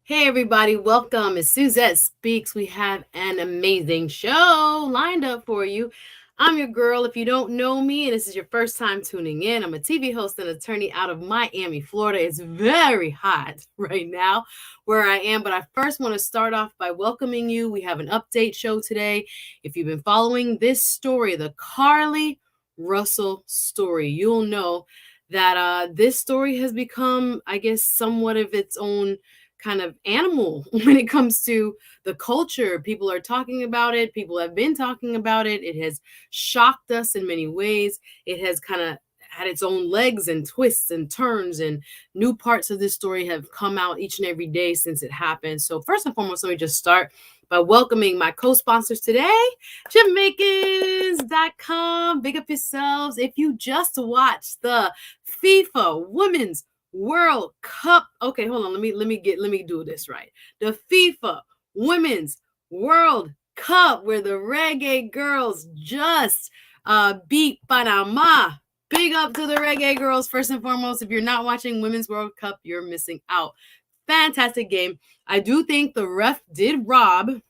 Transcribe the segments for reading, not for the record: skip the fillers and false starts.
Hey everybody, welcome. It's Suzette Speaks. We have an amazing show lined up for you. I'm your girl. If you don't know me and this is your first time tuning in, I'm a TV host and attorney out of Miami, Florida. It's very hot right now where I am, but I first want to start off by welcoming you. We have an update show today. If you've been following this story, the CARLEE Russell story, you'll know that this story has become, I guess, somewhat of its own kind of animal when it comes to the culture. People are talking about it. People have been talking about it. It has shocked us in many ways. It has kind of had its own legs and twists and turns, and new parts of this story have come out each and every day since it happened. So first and foremost, let me just start by welcoming my co-sponsors today, Jamaicans.com. Big up yourselves. If you just watched the FIFA Women's World Cup. Okay, hold on. Let me do this right. The FIFA Women's World Cup, where the Reggae Girls just beat Panama. Big up to the Reggae Girls. First and foremost, if you're not watching Women's World Cup, you're missing out. Fantastic game. I do think the ref did rob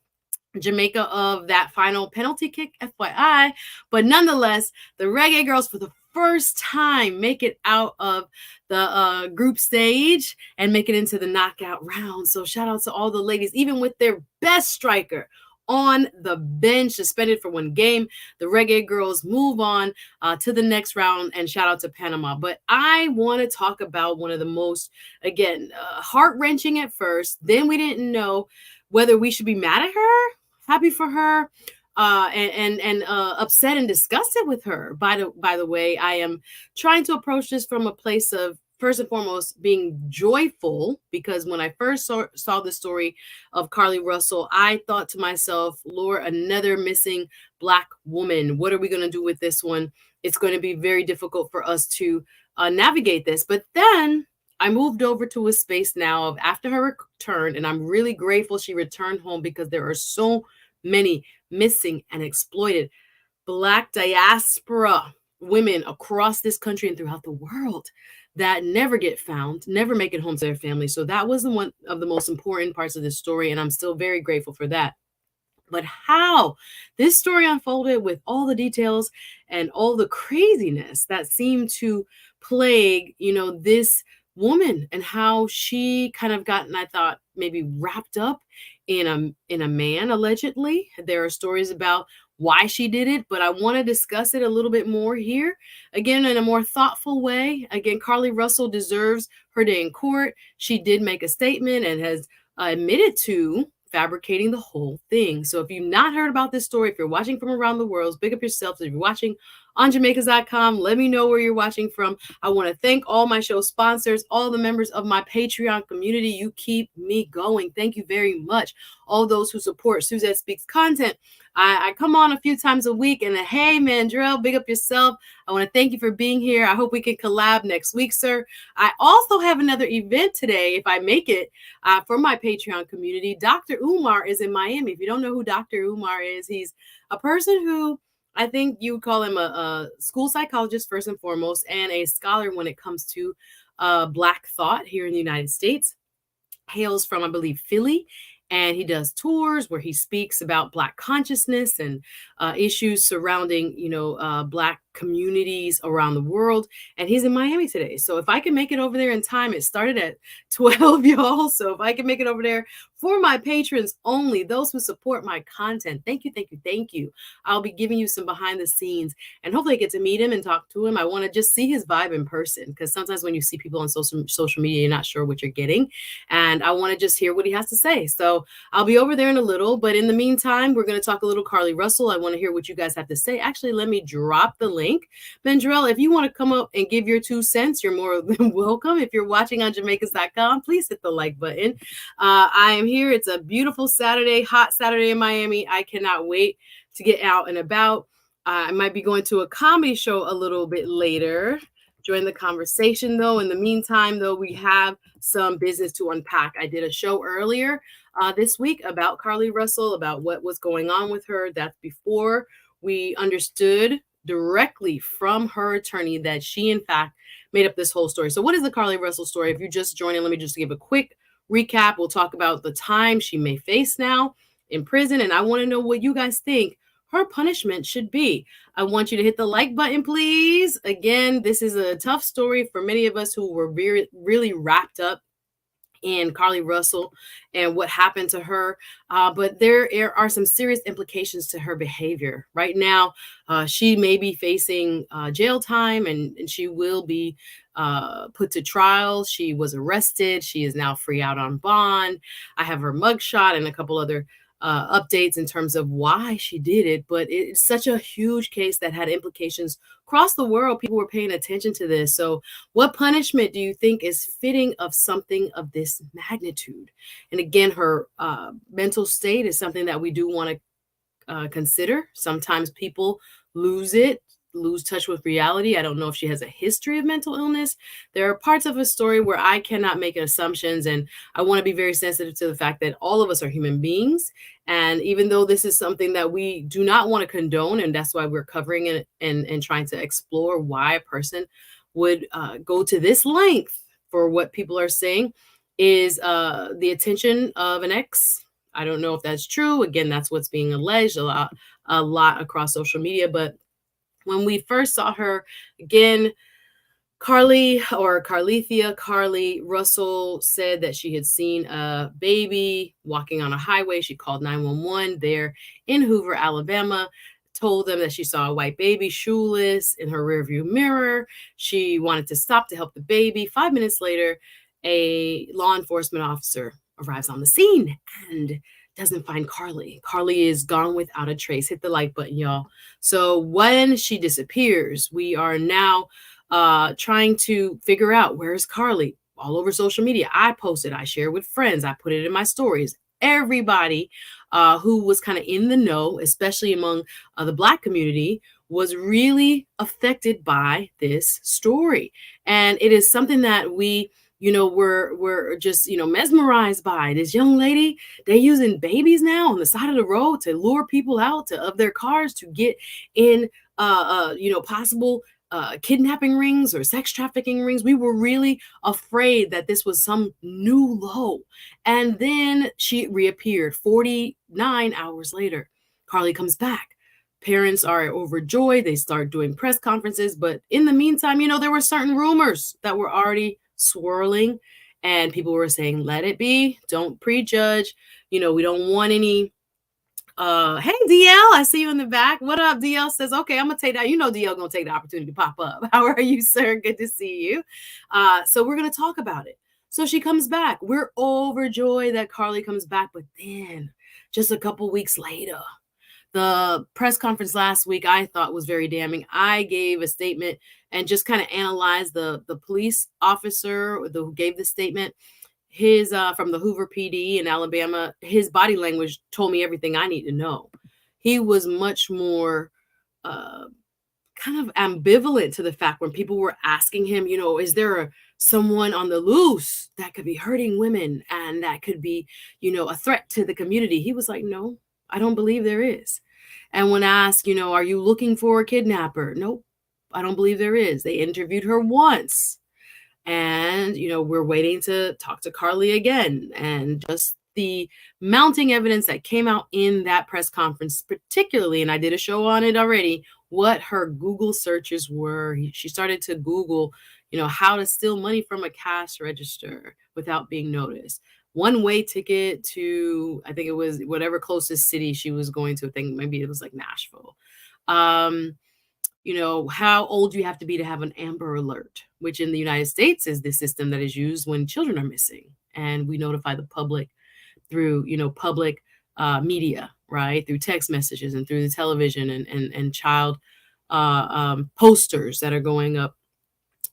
Jamaica of that final penalty kick, FYI. But nonetheless, the Reggae Girls, for the first time, make it out of the group stage and make it into the knockout round. So shout out to all the ladies, even with their best striker on the bench, suspended for one game. The Reggae Girls move on to the next round, and shout out to Panama. But I want to talk about one of the most, again, heart-wrenching at first. Then we didn't know whether we should be mad at her, happy for her, and upset and disgusted with her. By the way, I am trying to approach this from a place of, first and foremost, being joyful, because when I first saw the story of CARLEE Russell, I thought to myself, Lord, another missing Black woman. What are we going to do with this one? It's going to be very difficult for us to navigate this. But then I moved over to a space now of after her return, and I'm really grateful she returned home, because there are so many missing and exploited Black diaspora women across this country and throughout the world that never get found, never make it home to their family. So that was one of the most important parts of this story, and I'm still very grateful for that. But how this story unfolded, with all the details and all the craziness that seemed to plague, this woman, and how she kind of gotten, I thought, maybe wrapped up in a man, allegedly. There are stories about why she did it, but I want to discuss it a little bit more here, again, in a more thoughtful way. Again, CARLEE Russell deserves her day in court. She did make a statement and has admitted to fabricating the whole thing. So if you've not heard about this story, if you're watching from around the world, big up yourself. If you're watching on Jamaicans.com, let me know where you're watching from. I want to thank all my show sponsors, all the members of my Patreon community. You keep me going. Thank you very much. All those who support Suzette Speaks content. I come on a few times a week, and hey, Mandrell, big up yourself. I want to thank you for being here. I hope we can collab next week, sir. I also have another event today, if I make it, for my Patreon community. Dr. Umar is in Miami. If you don't know who Dr. Umar is, he's a person who, I think you would call him a school psychologist first and foremost, and a scholar when it comes to Black thought here in the United States. Hails from, I believe, Philly. And he does tours where he speaks about Black consciousness and issues surrounding, Black communities around the world. And he's in Miami today. So if I can make it over there in time, it started at 12, y'all. So if I can make it over there for my patrons only, those who support my content, thank you, thank you, thank you. I'll be giving you some behind the scenes, and hopefully I get to meet him and talk to him. I want to just see his vibe in person, because sometimes when you see people on social media, you're not sure what you're getting. And I want to just hear what he has to say. So I'll be over there in a little, but in the meantime, we're going to talk a little CARLEE Russell. I want to hear what you guys have to say. Actually, let me drop the link. Bendrell, if you want to come up and give your 2 cents, you're more than welcome. If you're watching on Jamaicans.com, please hit the like button. I am here. It's a beautiful Saturday, hot Saturday in Miami. I cannot wait to get out and about. I might be going to a comedy show a little bit later. Join the conversation, though. In the meantime, though, we have some business to unpack. I did a show earlier this week about CARLEE Russell, about what was going on with her. That's before we understood directly from her attorney that she, in fact, made up this whole story. So what is the CARLEE Russell story? If you're just joining, let me just give a quick recap. We'll talk about the time she may face now in prison. And I want to know what you guys think her punishment should be. I want you to hit the like button, please. Again, this is a tough story for many of us who were really wrapped up in CARLEE Russell and what happened to her. But there are some serious implications to her behavior. Right now, she may be facing jail time, and she will be put to trial. She was arrested. She is now free out on bond. I have her mugshot and a couple other updates in terms of why she did it. But it's such a huge case that had implications across the world. People were paying attention to this. So what punishment do you think is fitting of something of this magnitude? And again, her mental state is something that we do want to consider. Sometimes people lose touch with reality. I don't know if she has a history of mental illness. There are parts of a story where I cannot make assumptions, and I want to be very sensitive to the fact that all of us are human beings. And even though this is something that we do not want to condone, and that's why we're covering it and trying to explore why a person would go to this length for what people are saying, is the attention of an ex. I don't know if that's true. Again, that's what's being alleged a lot across social media. But when we first saw her, again, CARLEE Russell said that she had seen a baby walking on a highway. She called 911 there in Hoover, Alabama, told them that she saw a white baby shoeless in her rearview mirror. She wanted to stop to help the baby. 5 minutes later, a law enforcement officer arrives on the scene and doesn't find CARLEE. CARLEE is gone without a trace. Hit the like button, y'all. So when she disappears, we are now trying to figure out, where is CARLEE? All over social media. I posted, I shared with friends, I put it in my stories. Everybody who was kind of in the know, especially among the Black community, was really affected by this story. And it is something that we're just, mesmerized by. This young lady, they're using babies now on the side of the road to lure people out of their cars to get in, possible kidnapping rings or sex trafficking rings. We were really afraid that this was some new low. And then she reappeared 49 hours later. CARLEE comes back. Parents are overjoyed. They start doing press conferences. But in the meantime, there were certain rumors that were already swirling, and people were saying, let it be, don't prejudge, we don't want any hey DL, I see you in the back. What up? DL says, okay, I'm gonna take that. DL gonna take the opportunity to pop up. How are you, sir? Good to see you. So we're gonna talk about it. So she comes back. We're overjoyed that CARLEE comes back, but then just a couple weeks later, the press conference last week, I thought was very damning. I gave a statement and just kind of analyzed the police officer who gave the statement. His from the Hoover PD in Alabama, his body language told me everything I need to know. He was much more kind of ambivalent to the fact when people were asking him, is there someone on the loose that could be hurting women and that could be, a threat to the community? He was like, no, I don't believe there is. And when asked, are you looking for a kidnapper? Nope, I don't believe there is. They interviewed her once. And, we're waiting to talk to CARLEE again. And just the mounting evidence that came out in that press conference, particularly, and I did a show on it already, what her Google searches were. She started to Google, how to steal money from a cash register without being noticed. One-way ticket to, I think it was whatever closest city she was going to. I think maybe it was like Nashville. How old you have to be to have an Amber Alert, which in the United States is the system that is used when children are missing. And we notify the public through, public media, right? Through text messages and through the television and child posters that are going up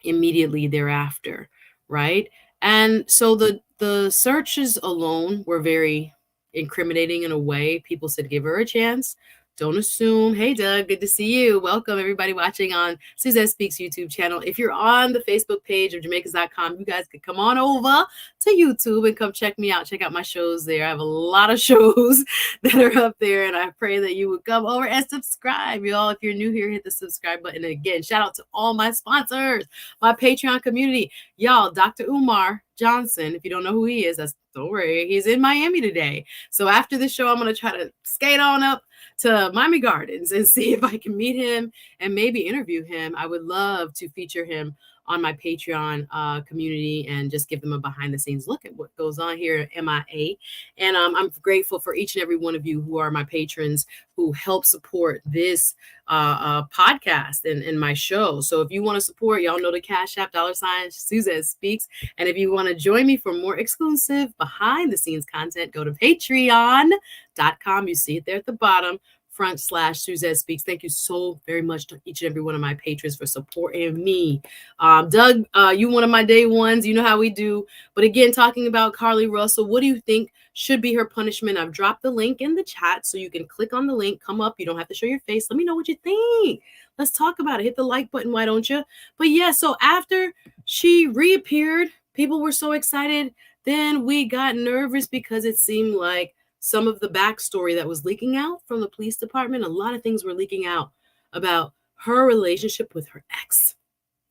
immediately thereafter, right? And so the searches alone were very incriminating in a way. People said, give her a chance. Don't assume. Hey, Doug, good to see you. Welcome, everybody watching on Suzette Speaks YouTube channel. If you're on the Facebook page of Jamaicans.com, you guys could come on over to YouTube and come check me out. Check out my shows there. I have a lot of shows that are up there, and I pray that you would come over and subscribe. Y'all, if you're new here, hit the subscribe button. And again, shout out to all my sponsors, my Patreon community. Y'all, Dr. Umar Johnson, if you don't know who he is, that's Don't worry, he's in Miami today. So after the show, I'm gonna try to skate on up to Miami Gardens and see if I can meet him and maybe interview him. I would love to feature him on my Patreon community and just give them a behind the scenes look at what goes on here at MIA. And I'm grateful for each and every one of you who are my patrons who help support this podcast and my show. So if you want to support, y'all know the Cash App $ Suzette Speaks. And if you want to join me for more exclusive behind the scenes content, go to patreon.com. You see it there at the bottom. /Suzette Speaks. Thank you so very much to each and every one of my patrons for supporting me. Doug, you one of my day ones. You know how we do. But again, talking about CARLEE Russell, what do you think should be her punishment? I've dropped the link in the chat so you can click on the link, come up. You don't have to show your face. Let me know what you think. Let's talk about it. Hit the like button, why don't you? But yeah, so after she reappeared, people were so excited. Then we got nervous because it seemed like some of the backstory that was leaking out from the police department, a lot of things were leaking out about her relationship with her ex.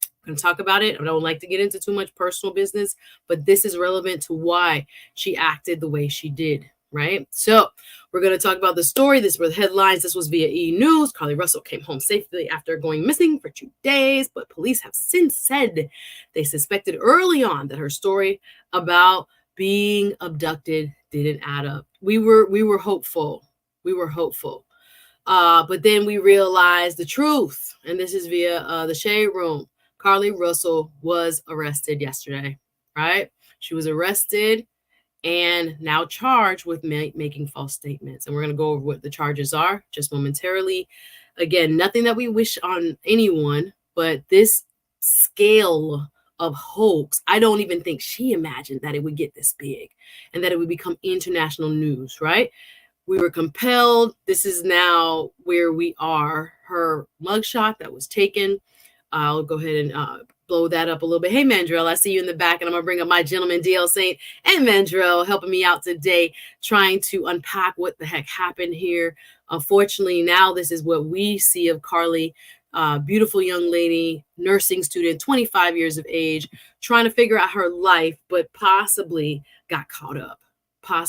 I'm going to talk about it. I don't like to get into too much personal business, but this is relevant to why she acted the way she did, right? So we're going to talk about the story. This were the headlines. This was via E! News. CARLEE Russell came home safely after going missing for 2 days, but police have since said they suspected early on that her story about being abducted didn't add up. We were hopeful. But then we realized the truth. And this is via the Shade Room. CARLEE Russell was arrested yesterday, right? She was arrested and now charged with making false statements. And we're going to go over what the charges are just momentarily. Again, nothing that we wish on anyone, but this scale of hoax, I don't even think she imagined that it would get this big and that it would become international news, right? We were compelled. This is now where we are. Her mugshot that was taken. I'll go ahead and blow that up a little bit. Hey, Mandrell, I see you in the back, and I'm going to bring up my gentleman, DL Saint and Mandrell, helping me out today, trying to unpack what the heck happened here. Unfortunately, now this is what we see of CARLEE. Beautiful young lady, nursing student, 25 years of age, trying to figure out her life, but possibly got caught up.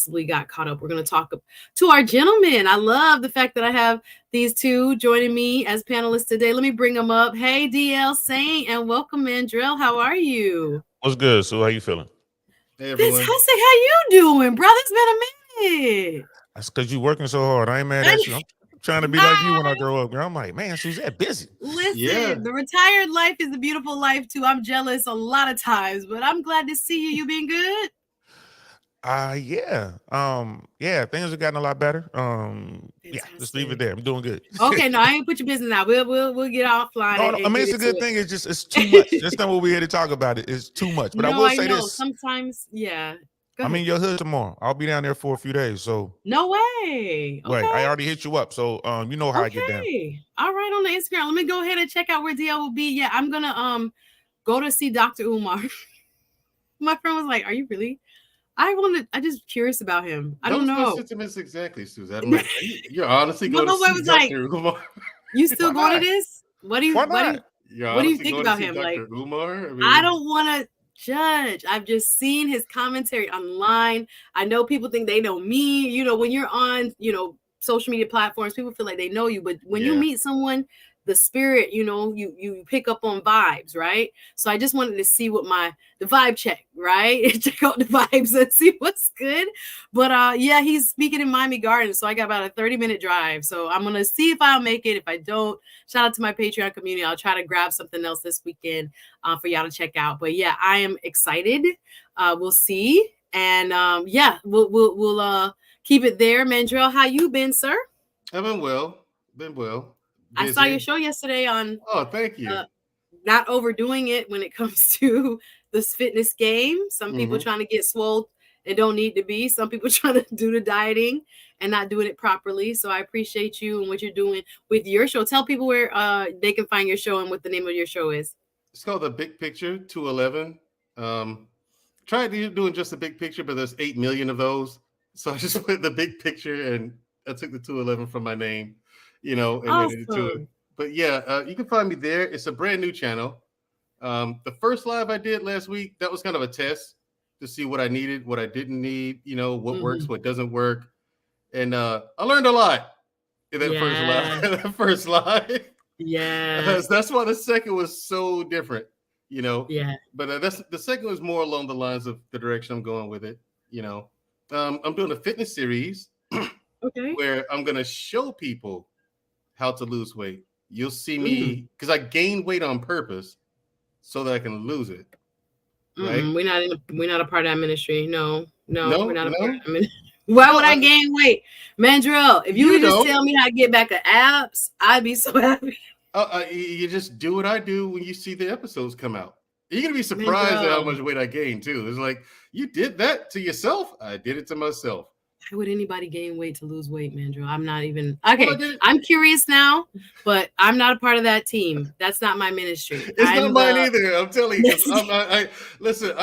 We're going to talk to our gentlemen. I love the fact that I have these two joining me as panelists today. Let me bring them up. Hey, DL Saint, and welcome, Mandrell. How are you? What's good? So how you feeling? Hey, everyone. Fantastic. How you doing, brother? It's been a minute. That's because you working so hard. I ain't mad at you. I'm trying to be like you when I grow up. Girl, I'm like, man, Suzette busy. Listen, The retired life is a beautiful life too. I'm jealous a lot of times, but I'm glad to see you. You been good? Yeah. Things have gotten a lot better. Yeah, just leave it there. I'm doing good. Okay, no, I ain't put your business out. We'll get offline. No, I mean, it's a good thing. It's just, it's too much. That's not what we're here to talk about. It's too much. But I will say this. Sometimes, yeah. I'm in your hood tomorrow. I'll be down there for a few days. So no way. Okay. Right. I already hit you up. So you know how I get down. All right, on the Instagram. Let me go ahead and check out where DL will be. Yeah, I'm gonna go to see Dr. Umar. My friend was like, "Are you really?" I'm just curious about him. I don't know. Sentiments exactly, Suzette. I'm like, you're honestly going to see Dr. Umar. You still going to this? What do you think about him? Dr. Like Umar? I don't want to judge. I've just seen his commentary online. I know people think they know me. You know, when you're on, social media platforms, people feel like they know you. But when you meet someone, the spirit, you pick up on vibes, right? So I just wanted to see what the vibe check, right? Check out the vibes and see what's good. But he's speaking in Miami Gardens, so I got about a 30-minute drive. So I'm gonna see if I'll make it. If I don't, shout out to my Patreon community. I'll try to grab something else this weekend for y'all to check out. But yeah, I am excited. We'll see, and we'll keep it there. Mandrell, how you been, sir? I've been well. Busy. I saw your show yesterday on. Oh, thank you. Not overdoing it when it comes to this fitness game. Some people trying to get swole and don't need to be. Some people trying to do the dieting and not doing it properly. So I appreciate you and what you're doing with your show. Tell people where they can find your show and what the name of your show is. It's called The Big Picture 211. Tried doing just the big picture, but there's 8 million of those. So I just put the big picture and I took the 211 from my name. And awesome. then into it. But yeah, you can find me there. It's a brand new channel. The first live I did last week, that was kind of a test to see what I needed, what I didn't need, what works, what doesn't work. And I learned a lot in that first live. Yeah. That's why the second was so different, Yeah. But that's the second was more along the lines of the direction I'm going with it. I'm doing a fitness series Okay. where I'm going to show people how to lose weight. You'll see me because I gain weight on purpose so that I can lose it. Right? We're not a part of that ministry. No, we're not a part of that ministry. Why would I gain weight? Mandrell, if you would just tell me how to get back to abs, I'd be so happy. You just do what I do when you see the episodes come out. You're going to be surprised at how much weight I gained, too. It's like, you did that to yourself? I did it to myself. Why would anybody gain weight to lose weight, Mandrell? I'm not even... Okay, I'm curious now, but I'm not a part of that team. That's not my ministry. It's not mine either. I'm telling you. Listen,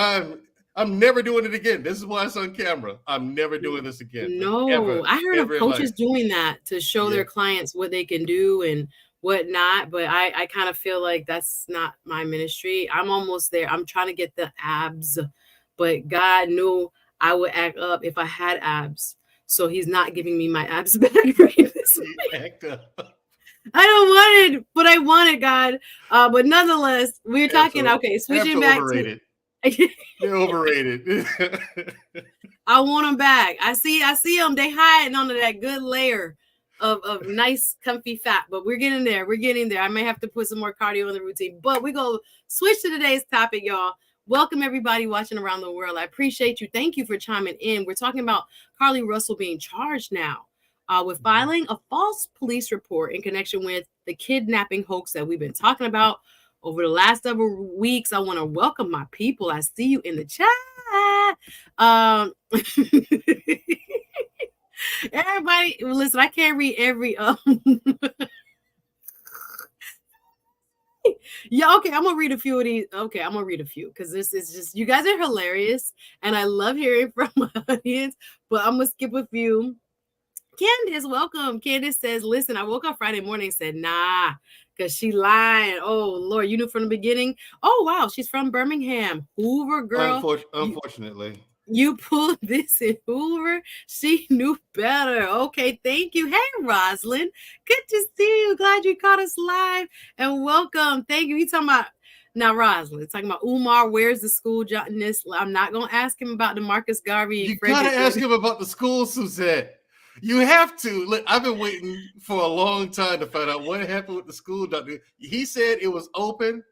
I'm never doing it again. This is why it's on camera. I'm never doing this again. No, ever, I heard of coaches doing that to show their clients what they can do and whatnot, but I kind of feel like that's not my ministry. I'm almost there. I'm trying to get the abs, but God knew I would act up if I had abs. So he's not giving me my abs back right this act up. I don't want it, but I want it, God. But nonetheless, we're talking. Okay, switching back to. They're overrated. I want them back. I see them. They hiding under that good layer of nice, comfy fat. But we're getting there. I may have to put some more cardio in the routine. But we go switch to today's topic, y'all. Welcome everybody watching around the world. I appreciate you. Thank you for chiming in. We're talking about CARLEE Russell being charged now with filing a false police report in connection with the kidnapping hoax that we've been talking about over the last several weeks. I want to welcome my people. I see you in the chat. Everybody, listen, I can't read every yeah, okay, I'm gonna read a few of these. Okay, I'm gonna read a few because this is just, you guys are hilarious and I love hearing from my audience, but I'm gonna skip a few. Candace, welcome. Candace says, listen, I woke up Friday morning and said, nah, because she lying. Oh, Lord, you knew from the beginning? Oh, wow, she's from Birmingham. Hoover, girl. Unfortunately. You pulled this in Hoover. She knew better. Okay, thank you. Hey, Rosalind. Good to see you. Glad you caught us live. And welcome. Thank you. You talking about... Now, Rosalind, talking about Umar, where's the school? I'm not going to ask him about the Marcus Garvey. You got to ask him about the school, Suzette. You have to. Look, I've been waiting for a long time to find out what happened with the school doctor. He said it was open.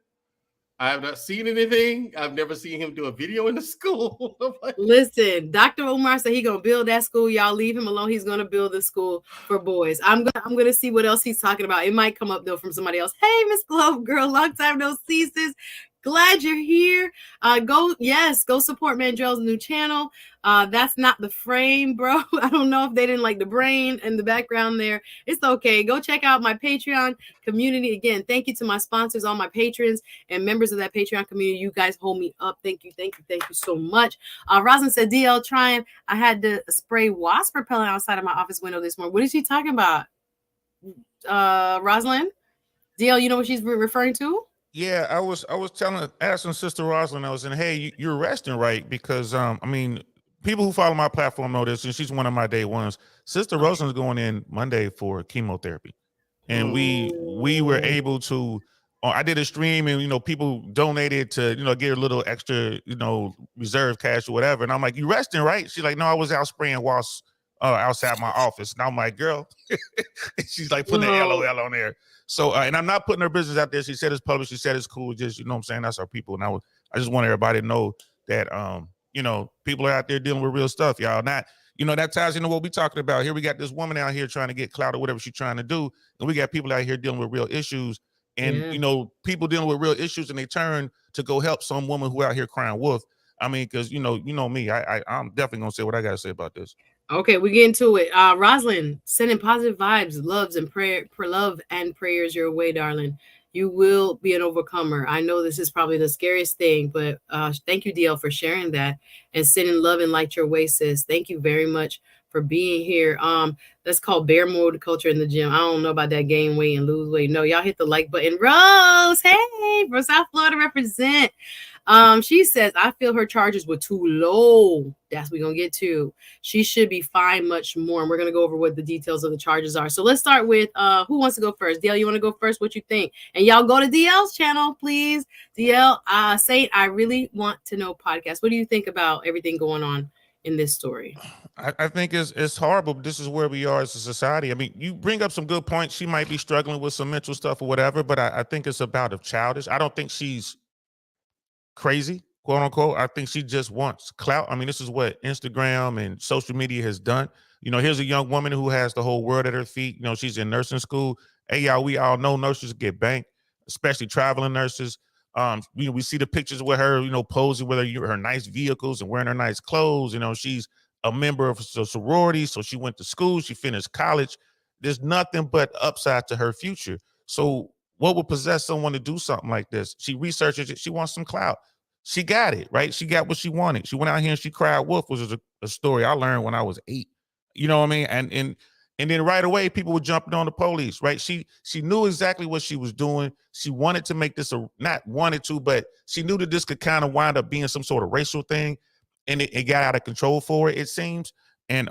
I have not seen anything. I've never seen him do a video in the school. Listen, Dr. Umar said he's going to build that school. Y'all leave him alone. He's going to build the school for boys. I'm going to see what else he's talking about. It might come up, though, from somebody else. Hey, Miss Globe Girl, long time no see, sis. Glad you're here. Go support Mandrell's new channel. That's not the frame, bro. I don't know if they didn't like the brain in the background there. It's okay. Go check out my Patreon community. Again, thank you to my sponsors, all my patrons and members of that Patreon community. You guys hold me up. Thank you so much. Rosalind said, DL trying. I had to spray wasp repellent outside of my office window this morning. What is she talking about? Rosalind? DL, you know what she's referring to? Yeah, I was asking Sister Rosalind, I was saying, hey, you're resting, right? Because I mean, people who follow my platform know this, and she's one of my day ones. Sister Rosalind's going in Monday for chemotherapy. And we were able to, I did a stream and, people donated to, get a little extra, reserve cash or whatever. And I'm like, you resting, right? She's like, no, I was out spraying wasps outside my office. And I'm like, girl, she's like putting the LOL on there. So, and I'm not putting her business out there. She said it's public. She said it's cool. Just, what I'm saying? That's our people. And I just want everybody to know that, people are out there dealing with real stuff, y'all. Not, that ties into what we're talking about. Here we got this woman out here trying to get clout or whatever she's trying to do. And we got people out here dealing with real issues. And, people dealing with real issues, and they turn to go help some woman who out here crying wolf. I mean, because, me, I'm definitely going to say what I got to say about this. Okay, we get into it. Rosalind, sending positive vibes, love and prayers your way, darling. You will be an overcomer. I know this is probably the scariest thing, but thank you, DL, for sharing that and sending love and light your way, sis. Thank you very much for being here. That's called bear mode culture in the gym. I don't know about that gain weight and lose weight. No, y'all hit the like button. Rose, hey, from South Florida represent. She says, I feel her charges were too low. That's what we're gonna get to. She should be fined much more. And we're gonna go over what the details of the charges are. So let's start with who wants to go first? DL, you want to go first? What you think? And y'all go to DL's channel, please. DL, say I really want to know podcast. What do you think about everything going on in this story? I think it's horrible. But this is where we are as a society. I mean, you bring up some good points. She might be struggling with some mental stuff or whatever, but I think it's about of childish. I don't think she's crazy, quote unquote. I think she just wants clout. I mean, this is what Instagram and social media has done. Here's a young woman who has the whole world at her feet. She's in nursing school. Hey, y'all, we all know nurses get banked, especially traveling nurses. We see the pictures with her, posing with her nice vehicles and wearing her nice clothes. She's a member of a sorority, so she went to school, she finished college. There's nothing but upside to her future. So what would possess someone to do something like this? She researches it. She wants some clout. She got it, right? She got what she wanted. She went out here and she cried wolf, which was a story I learned when I was 8. You know what I mean? And then right away, people were jumping on the police, right? She knew exactly what she was doing. She wanted to make this not wanted to, but she knew that this could kind of wind up being some sort of racial thing. And it got out of control for it seems. And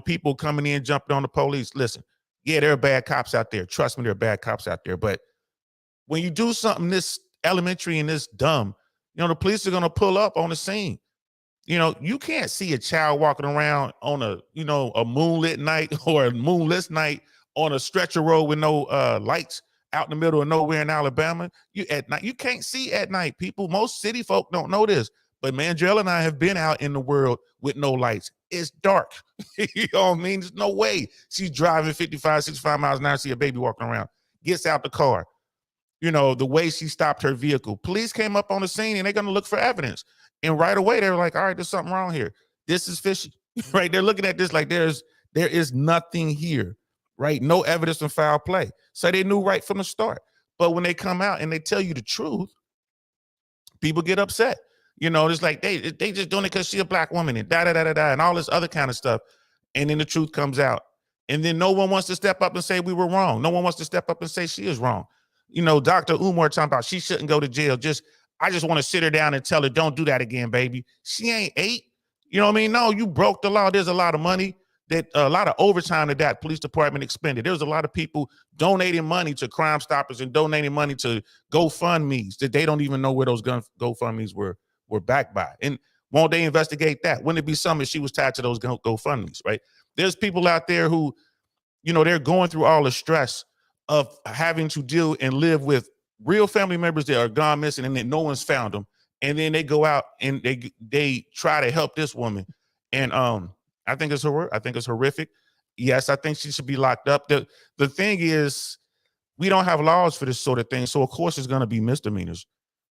people coming in, jumping on the police. Listen, yeah, there are bad cops out there. Trust me, there are bad cops out there. But when you do something this elementary and this dumb, the police are going to pull up on the scene. You can't see a child walking around on a moonlit night or a moonless night on a stretcher road with no lights out in the middle of nowhere in Alabama. At night, you can't see at night, people. Most city folk don't know this. But Mandrell and I have been out in the world with no lights. It's dark. You know what I mean? There's no way she's driving 55, 65 miles an hour, see a baby walking around, gets out the car. The way she stopped her vehicle. Police came up on the scene and they're going to look for evidence. And right away, they were like, all right, there's something wrong here. This is fishy, right? They're looking at this like there is nothing here, right? No evidence of foul play. So they knew right from the start. But when they come out and they tell you the truth, people get upset. It's like they just doing it because she's a black woman and da-da-da-da-da and all this other kind of stuff. And then the truth comes out. And then no one wants to step up and say we were wrong. No one wants to step up and say she is wrong. Dr. Umar talking about she shouldn't go to jail. I just want to sit her down and tell her, don't do that again, baby. She ain't 8. You know what I mean? No, you broke the law. There's a lot of money a lot of overtime that police department expended. There was a lot of people donating money to Crime Stoppers and donating money to GoFundMe's that they don't even know where those GoFundMe's were backed by. And won't they investigate that? Wouldn't it be something if she was tied to those GoFundMe's, right? There's people out there who, they're going through all the stress of having to deal and live with real family members that are gone missing and that no one's found them. And then they go out and they try to help this woman. And I think it's horrific. Yes, I think she should be locked up. The thing is, we don't have laws for this sort of thing. So of course it's going to be misdemeanors,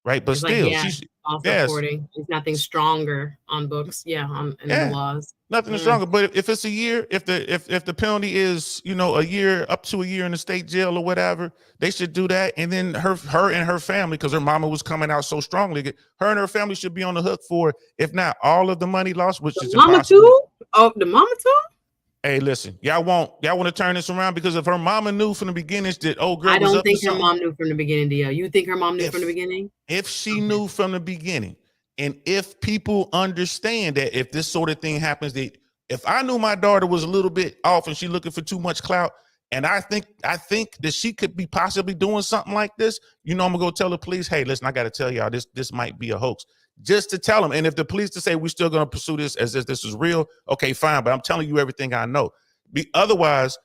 right? But it's still, she's reporting. There's nothing stronger on books. Yeah, in the laws. Nothing stronger. But if it's a year, if the penalty is, a year, up to a year in the state jail or whatever, they should do that. And then her and her family, because her mama was coming out so strongly, her and her family should be on the hook for, if not all of the money lost, which is mama impossible. Too? Oh, the mama too? Hey, listen, y'all want to turn this around, because if her mama knew from the beginning that old girl I was don't up think to her something, mom knew from the beginning, DL. You think her mom knew from the beginning? If she knew from the beginning, and if people understand that if this sort of thing happens, that if I knew my daughter was a little bit off and she looking for too much clout, and I think that she could be possibly doing something like this, I'm gonna go tell the police, hey, listen, I got to tell y'all this might be a hoax, just to tell them. And if the police to say we're still gonna pursue this as if this is real, okay, fine. But I'm telling you everything I know. Otherwise,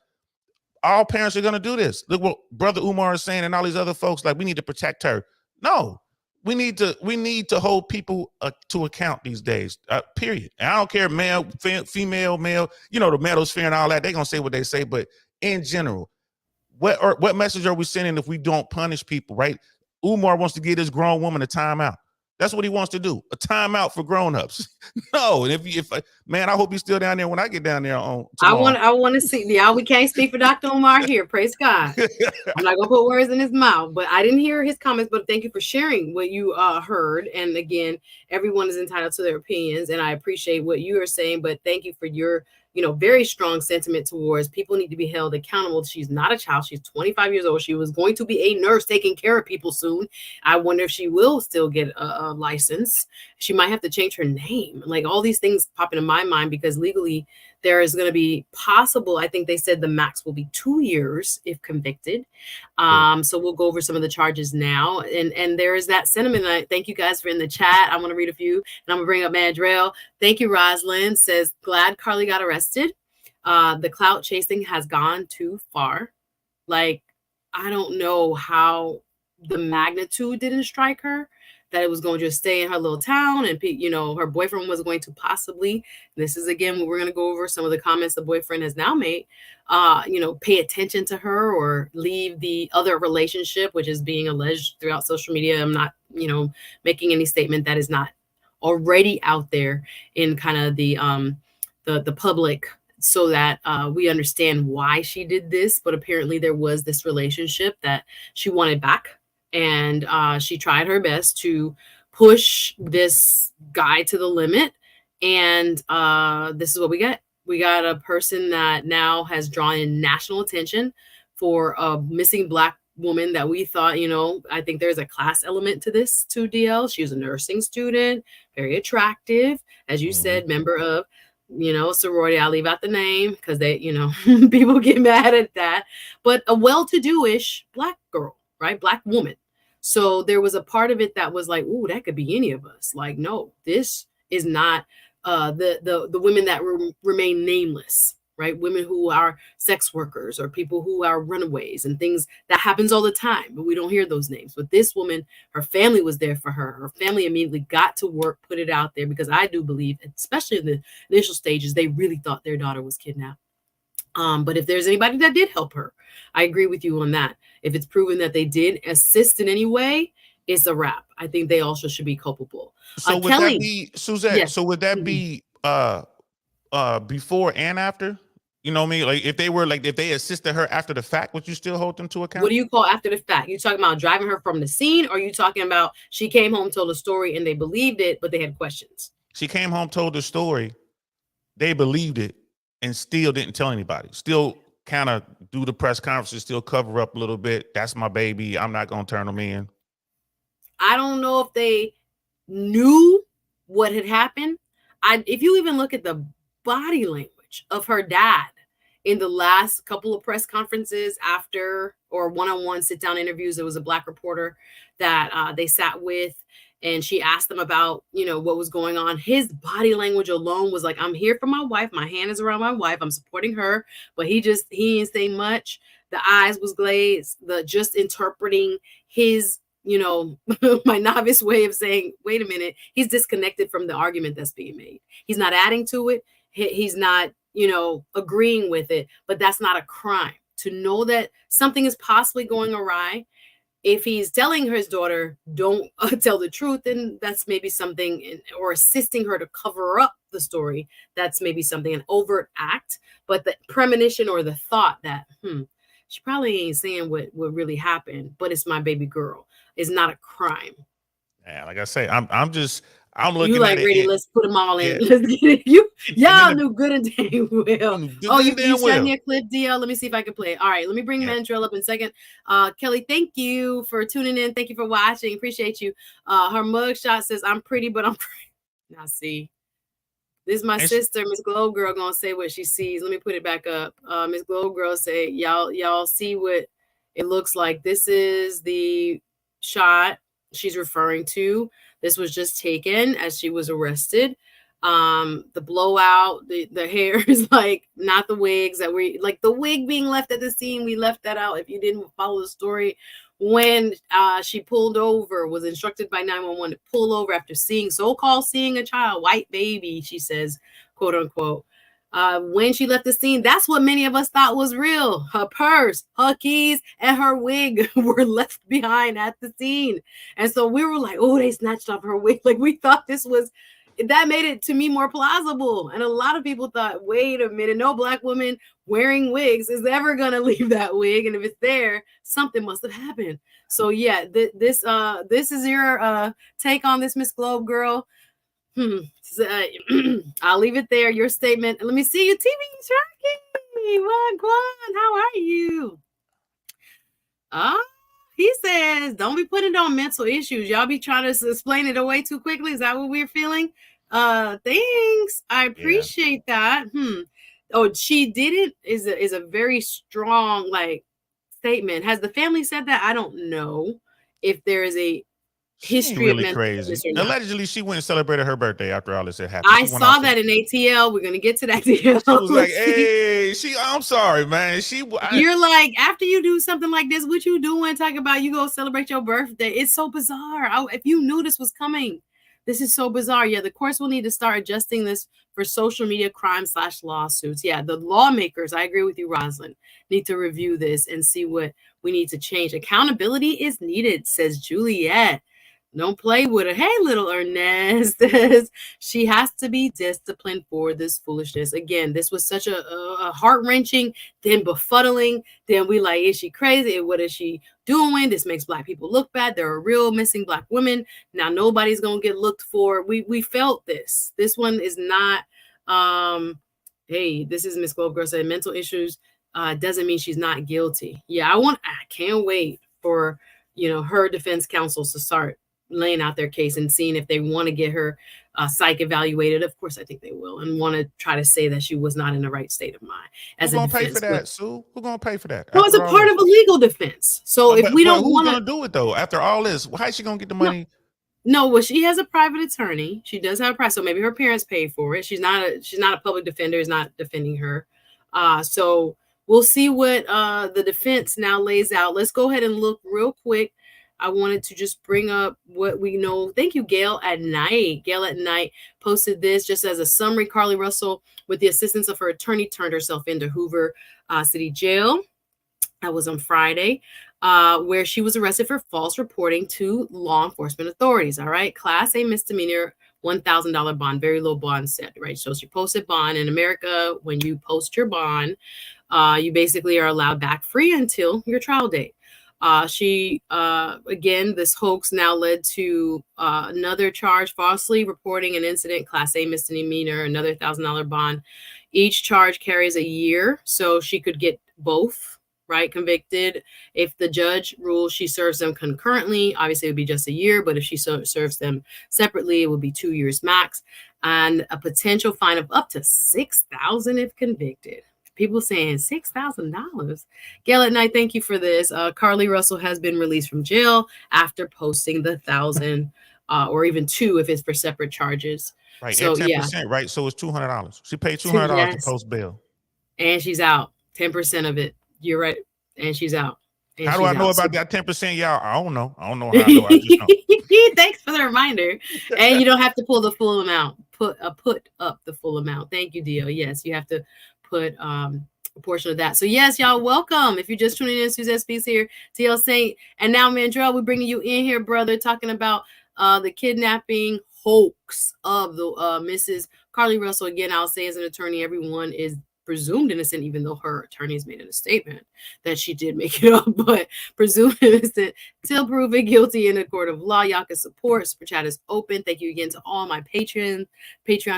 all parents are gonna do this. Look what Brother Umar is saying, and all these other folks, like, we need to protect her. No. We need to hold people to account these days, period. And I don't care, male, female, male, the manosphere and all that. They're going to say what they say. But in general, what message are we sending if we don't punish people, right? Umar wants to give this grown woman a timeout. That's what he wants to do, a timeout for grown-ups. No, and if man, I hope he's still down there when I get down there on tomorrow. I want to see. Yeah, we can't speak for Dr. Umar here. Praise God. I'm not gonna put words in his mouth, but I didn't hear his comments. But thank you for sharing what you heard. And again, everyone is entitled to their opinions, and I appreciate what you are saying. But thank you for your very strong sentiment towards people need to be held accountable. She's not a child. She's 25 years old. She was going to be a nurse taking care of people soon. I wonder if she will still get a license. She might have to change her name. Like all these things pop into my mind because legally there is going to be possible. I think they said the max will be 2 years if convicted. So we'll go over some of the charges now. And there is that sentiment. I thank you guys for in the chat. I want to read a few, and I'm gonna bring up Mandrell. Thank you, Rosalind says, glad CARLEE got arrested. The clout chasing has gone too far. Like, I don't know how the magnitude didn't strike her, that it was going to just stay in her little town, and her boyfriend was going to possibly, this is again what we're going to go over some of the comments the boyfriend has now made, pay attention to her or leave the other relationship, which is being alleged throughout social media. I'm not making any statement that is not already out there in kind of the public, so that we understand why she did this. But apparently there was this relationship that she wanted back, and she tried her best to push this guy to the limit. And this is what we got. We got a person that now has drawn in national attention for a missing Black woman that we thought, I think there's a class element to this too, DL. She was a nursing student, very attractive, as you said, member of, sorority. I'll leave out the name because they, people get mad at that, but a well-to-do-ish Black girl, right? Black woman. So there was a part of it that was like, ooh, that could be any of us. Like, no, this is not the women that remain nameless, right? Women who are sex workers or people who are runaways and things that happens all the time, but we don't hear those names. But this woman, her family was there for her. Her family immediately got to work, put it out there, because I do believe, especially in the initial stages, they really thought their daughter was kidnapped. But if there's anybody that did help her, I agree with you on that. If it's proven that they did assist in any way, it's a wrap. I think they also should be culpable. So would Kelly, that be, Suzette? Yes. So would that be before and after? You know what I mean? Like if they assisted her after the fact, would you still hold them to account? What do you call after the fact? You talking about driving her from the scene, or are you talking about she came home, told a story, and they believed it, but they had questions? She came home, told the story, they believed it, and still didn't tell anybody. Still kind of do the press conferences, still cover up a little bit. That's my baby. I'm not going to turn them in. I don't know if they knew what had happened. If you even look at the body language of her dad in the last couple of press conferences after, or one-on-one sit-down interviews, there was a Black reporter that they sat with, and she asked them about, what was going on. His body language alone was like, I'm here for my wife. My hand is around my wife. I'm supporting her. But he didn't say much. The eyes was glazed, just interpreting his, my novice way of saying, wait a minute, he's disconnected from the argument that's being made. He's not adding to it. He's not, agreeing with it, but that's not a crime. To know that something is possibly going awry, if he's telling his daughter, don't tell the truth, then that's maybe something, or assisting her to cover up the story, that's maybe something, an overt act. But the premonition or the thought that, she probably ain't saying what really happened, but it's my baby girl, is not a crime. Yeah, like I say, I'm looking you like at ready, it. Let's put them all in. Let's get it. Y'all knew good and damn well. You sent me a clip, DL. Let me see if I can play it. All right, let me bring Mandrell up in a second. Kelly, thank you for tuning in. Thank you for watching. Appreciate you. Her mugshot says, I'm pretty, but I'm pretty. Now see, this is my sister, Miss Globe Girl, gonna say what she sees. Let me put it back up. Miss Globe Girl say, y'all see what it looks like. This is the shot she's referring to. This was just taken as she was arrested. The blowout, the hair is like not the wigs that we like, the wig being left at the scene. We left that out. If you didn't follow the story, when she pulled over, was instructed by 911 to pull over after so-called seeing a child, white baby, she says, quote unquote. When she left the scene, that's what many of us thought was real. Her purse, her keys, and her wig were left behind at the scene. And so we were like, oh, they snatched off her wig. Like we thought that made it to me more plausible. And a lot of people thought, wait a minute, no Black woman wearing wigs is ever going to leave that wig. And if it's there, something must have happened. So yeah, this is your take on this, Miss Globe Girl. I'll leave it there. Your statement. Let me see you, TV Sharky. What? How are you? He says, don't be putting it on mental issues. Y'all be trying to explain it away too quickly. Is that what we're feeling? Thanks. I appreciate that. Oh, she did it is a very strong statement. Has the family said that? I don't know if there is a history really of mental crazy. illness or not. Allegedly, she went and celebrated her birthday after all this had happened. I saw that in ATL. We're gonna get to that. DL. She was like, "Hey, I'm sorry, man. You're like, after you do something like this, what you doing? Talking about you go celebrate your birthday? It's so bizarre. If you knew this was coming, this is so bizarre. Yeah, the courts will need to start adjusting this for social media crime / lawsuits. Yeah, the lawmakers, I agree with you, Rosalind, need to review this and see what we need to change. Accountability is needed, says Juliet. Don't play with her. Hey, little Ernest. She has to be disciplined for this foolishness. Again, this was such a heart-wrenching, then befuddling. Then we like, is she crazy? What is she doing? This makes Black people look bad. There are real missing Black women. Now nobody's going to get looked for. We felt this. This one is not, hey, this is Miss Globe Girl said, mental issues doesn't mean she's not guilty. Yeah, I can't wait for, her defense counsels to start laying out their case and seeing if they want to get her psych evaluated. Of course, I think they will, and want to try to say that she was not in the right state of mind. Who's going to pay for that, Sue? Who's going to pay for that? Well, it's a part of a legal defense. So if we don't want to... Who's going to do it, though? After all this, how is she going to get the money? No, well, she has a private attorney. She does have a price, so maybe her parents pay for it. She's not a public defender, is not defending her. So we'll see what the defense now lays out. Let's go ahead and look real quick. I wanted to just bring up what we know. Thank you, Gail at Night. Gail at Night posted this just as a summary. CARLEE Russell, with the assistance of her attorney, turned herself into Hoover City Jail. That was on Friday, where she was arrested for false reporting to law enforcement authorities. All right. Class A misdemeanor, $1,000 bond, very low bond set, right? So she posted bond. In America, when you post your bond, you basically are allowed back free until your trial date. Again, this hoax now led to another charge, falsely reporting an incident, Class A misdemeanor, another $1,000 bond. Each charge carries a year, so she could get both, right? Convicted. If the judge rules she serves them concurrently, obviously it would be just a year, but if she serves them separately, it would be 2 years max, and a potential fine of up to $6,000 if convicted. People saying $6,000. Gail at Night, thank you for this. CARLEE Russell has been released from jail after posting the 1,000 or even 2 if it's for separate charges. Right, so 10%, right? So it's $200. She paid $200 to post bail. And she's out. 10% of it. You're right. And she's out. And how do I know about that 10%, y'all? I don't know. I don't know how I know. I just know. Thanks for the reminder. And you don't have to pull the full amount. Put up the full amount. Thank you, Dio. Yes, you have to put a portion of that. So yes, y'all, welcome. If you're just tuning in, Suzette Speaks here, TL Saint, and now Mandrell, we're bringing you in here, brother, talking about the kidnapping hoax of the Mrs. CARLEE Russell. Again, I'll say as an attorney, everyone is presumed innocent, even though her attorneys made in a statement that she did make it up, but presumed innocent till proven guilty in a court of law. Y'all can support. Super Chat is open. Thank you again to all my Patreon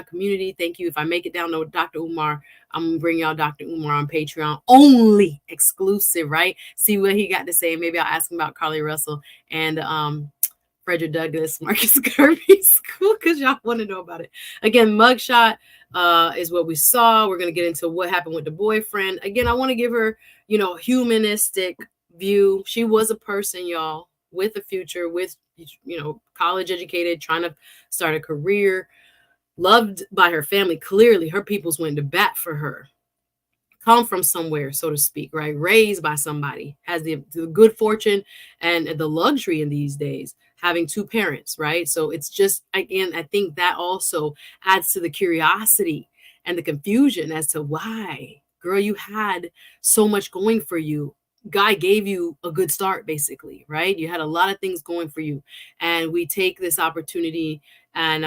community. Thank you. If I make it down to Dr. Umar, I'm gonna bring y'all Dr. Umar on Patreon, only exclusive, right? See what he got to say. Maybe I'll ask him about CARLEE Russell and Frederick Douglass, Marcus Garvey School, because y'all want to know about it. Again, mugshot is what we saw. We're going to get into what happened with the boyfriend. Again, I want to give her, humanistic view. She was a person, y'all, with a future, with, college educated, trying to start a career, loved by her family. Clearly, her peoples went to bat for her. Come from somewhere, so to speak, right? Raised by somebody, has the good fortune and the luxury in these days, having 2 parents, right? So it's just, again, I think that also adds to the curiosity and the confusion as to why, girl, you had so much going for you. Guy gave you a good start, basically, right? You had a lot of things going for you. And we take this opportunity and,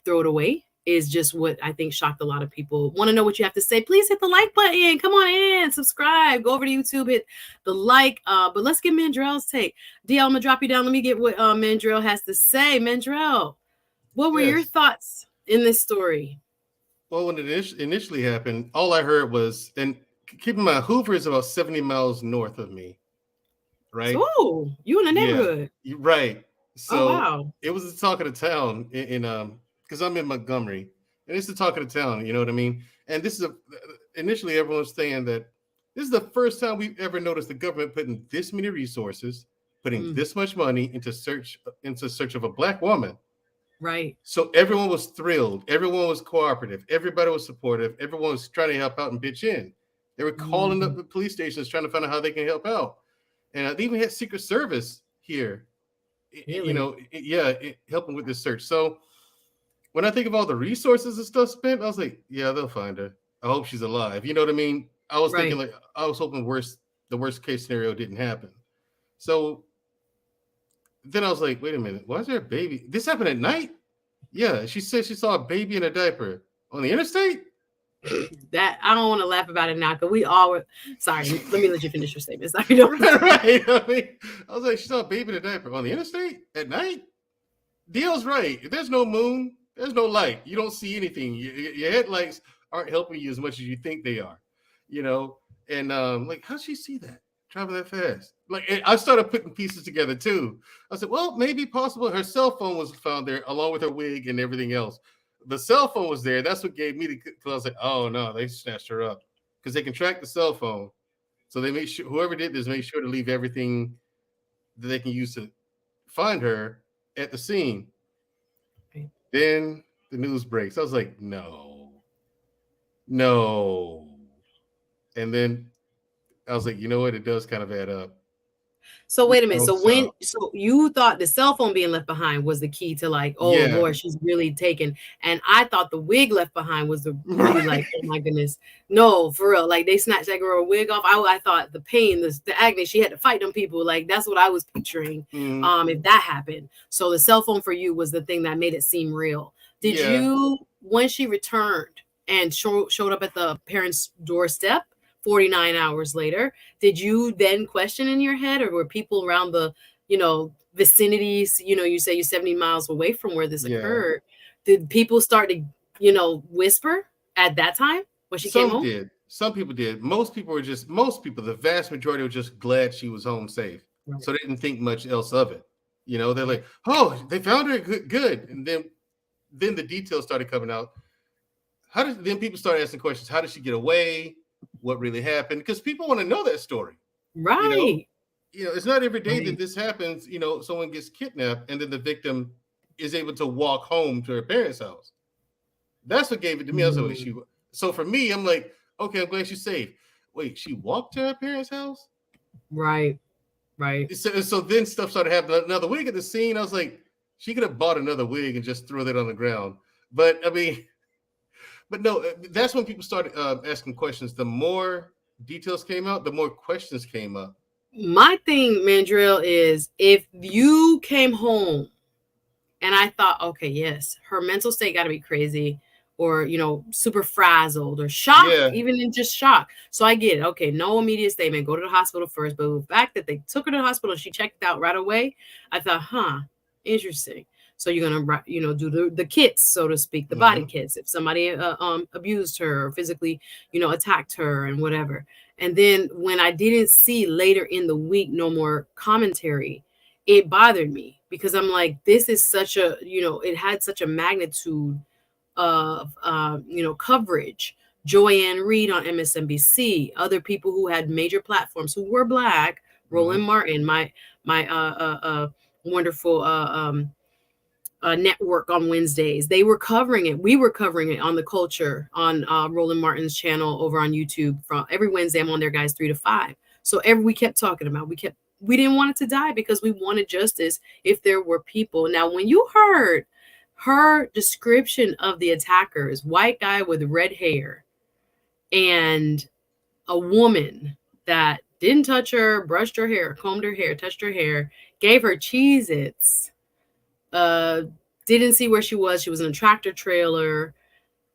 throw it away. Is just what I think shocked a lot of people. Want to know what you have to say? Please hit the like button. Come on in, subscribe, go over to YouTube, hit the like. But let's get Mandrell's take. DL, I'm gonna drop you down. Let me get what Mandrell has to say. Mandrell, What were your Yes. thoughts in this story? Well, when it initially happened, all I heard was, and keep in mind, Hoover is about 70 miles north of me, right? So, you in the Yeah, neighborhood. right. Oh, So wow. it was the talk of the town because I'm in Montgomery, and it's the talk of the town. You know what I mean? And this is initially everyone was saying that this is the first time we've ever noticed the government putting this many resources, putting Mm, this much money into search of a black woman. right. So everyone was thrilled. Everyone was cooperative. Everybody was supportive. Everyone was trying to help out and pitch in. They were calling up Mhm. the police stations trying to find out how they can help out. And they even had Secret Service here, Really? helping with this search. So when I think of all the resources and stuff spent, I was like, yeah, they'll find her. I hope she's alive. You know what I mean? I was thinking Right. like I was hoping the worst case scenario didn't happen. So then I was like, wait a minute, why is there a baby? This happened at night? Yeah, she said she saw a baby in a diaper on the interstate. That I don't want to laugh about it now because we all were. Sorry, let me let you finish your statement. Sorry, don't. Right. I was like, she saw a baby in a diaper on the interstate at night. Dio's right. If there's no moon, there's no light. You don't see anything. Your headlights aren't helping you as much as you think they are. You know, and like, how'd she see that driving that fast? Like, I started putting pieces together too. I said, well, maybe possible her cell phone was found there along with her wig and everything else. The cell phone was there. That's what gave me the. Because I was like, oh no, they snatched her up because they can track the cell phone. So they made sure whoever did this made sure to leave everything that they can use to find her at the scene. Then the news breaks. I was like, no, no. And then I was like, you know what? It does kind of add up. So wait a minute. No, So you thought the cell phone being left behind was the key to like, oh yeah, Lord, she's really taken. And I thought the wig left behind was the really like, right. oh my goodness. No, for real. Like they snatched that girl wig off. I thought the pain, the agony, she had to fight them people. Like that's what I was picturing. Mm, If that happened. So the cell phone for you was the thing that made it seem real. Did yeah, you, when she returned and showed up at the parents' doorstep 49 hours later, did you then question in your head, or were people around the, vicinities, you say you're 70 miles away from where this yeah. occurred? Did people start to, whisper at that time when she came Some home? did. Some people did. Most people, the vast majority were just glad she was home safe. Right. So they didn't think much else of it. They're Right. like, oh, they found her, good, good. And then the details started coming out. Then people started asking questions. How did she get away? What really happened? Because people want to know that story. You know, Right. it's not every day that Right. this happens. Someone gets kidnapped and then the victim is able to walk home to her parents' house. That's what gave it to me. I was like, Mm. so for me, I'm like, okay, I'm glad she's safe. Wait, she walked to her parents' house? Right. Right. So then stuff started happening. Now the wig at the scene, I was like, she could have bought another wig and just throw that on the ground. But I mean, but no, that's when people started asking questions. The more details came out, the more questions came up. My thing, Mandrill, is if you came home and I thought, okay, yes, her mental state got to be crazy or, super frazzled or shocked, Yeah. even in just shock. So I get it. Okay, no immediate statement. Go to the hospital first. But the fact that they took her to the hospital, she checked out right away. I thought, interesting. So you're gonna, do the kits, so to speak, the body Mm-hmm. kits. If somebody abused her or physically, attacked her and whatever. And then when I didn't see later in the week no more commentary, it bothered me because I'm like, this is such a, it had such a magnitude of, coverage. Joanne Reed on MSNBC, other people who had major platforms who were Black, Roland Mm-hmm. Martin, my wonderful network on Wednesdays. They were covering it. We were covering it on The Culture on Roland Martin's channel over on YouTube. From every Wednesday, I'm on there, guys, 3 to 5. So we kept talking about, we didn't want it to die because we wanted justice if there were people. Now, when you heard her description of the attackers, white guy with red hair and a woman that didn't touch her, brushed her hair, combed her hair, touched her hair, gave her Cheez-Its, didn't see where she was. She was in a tractor trailer.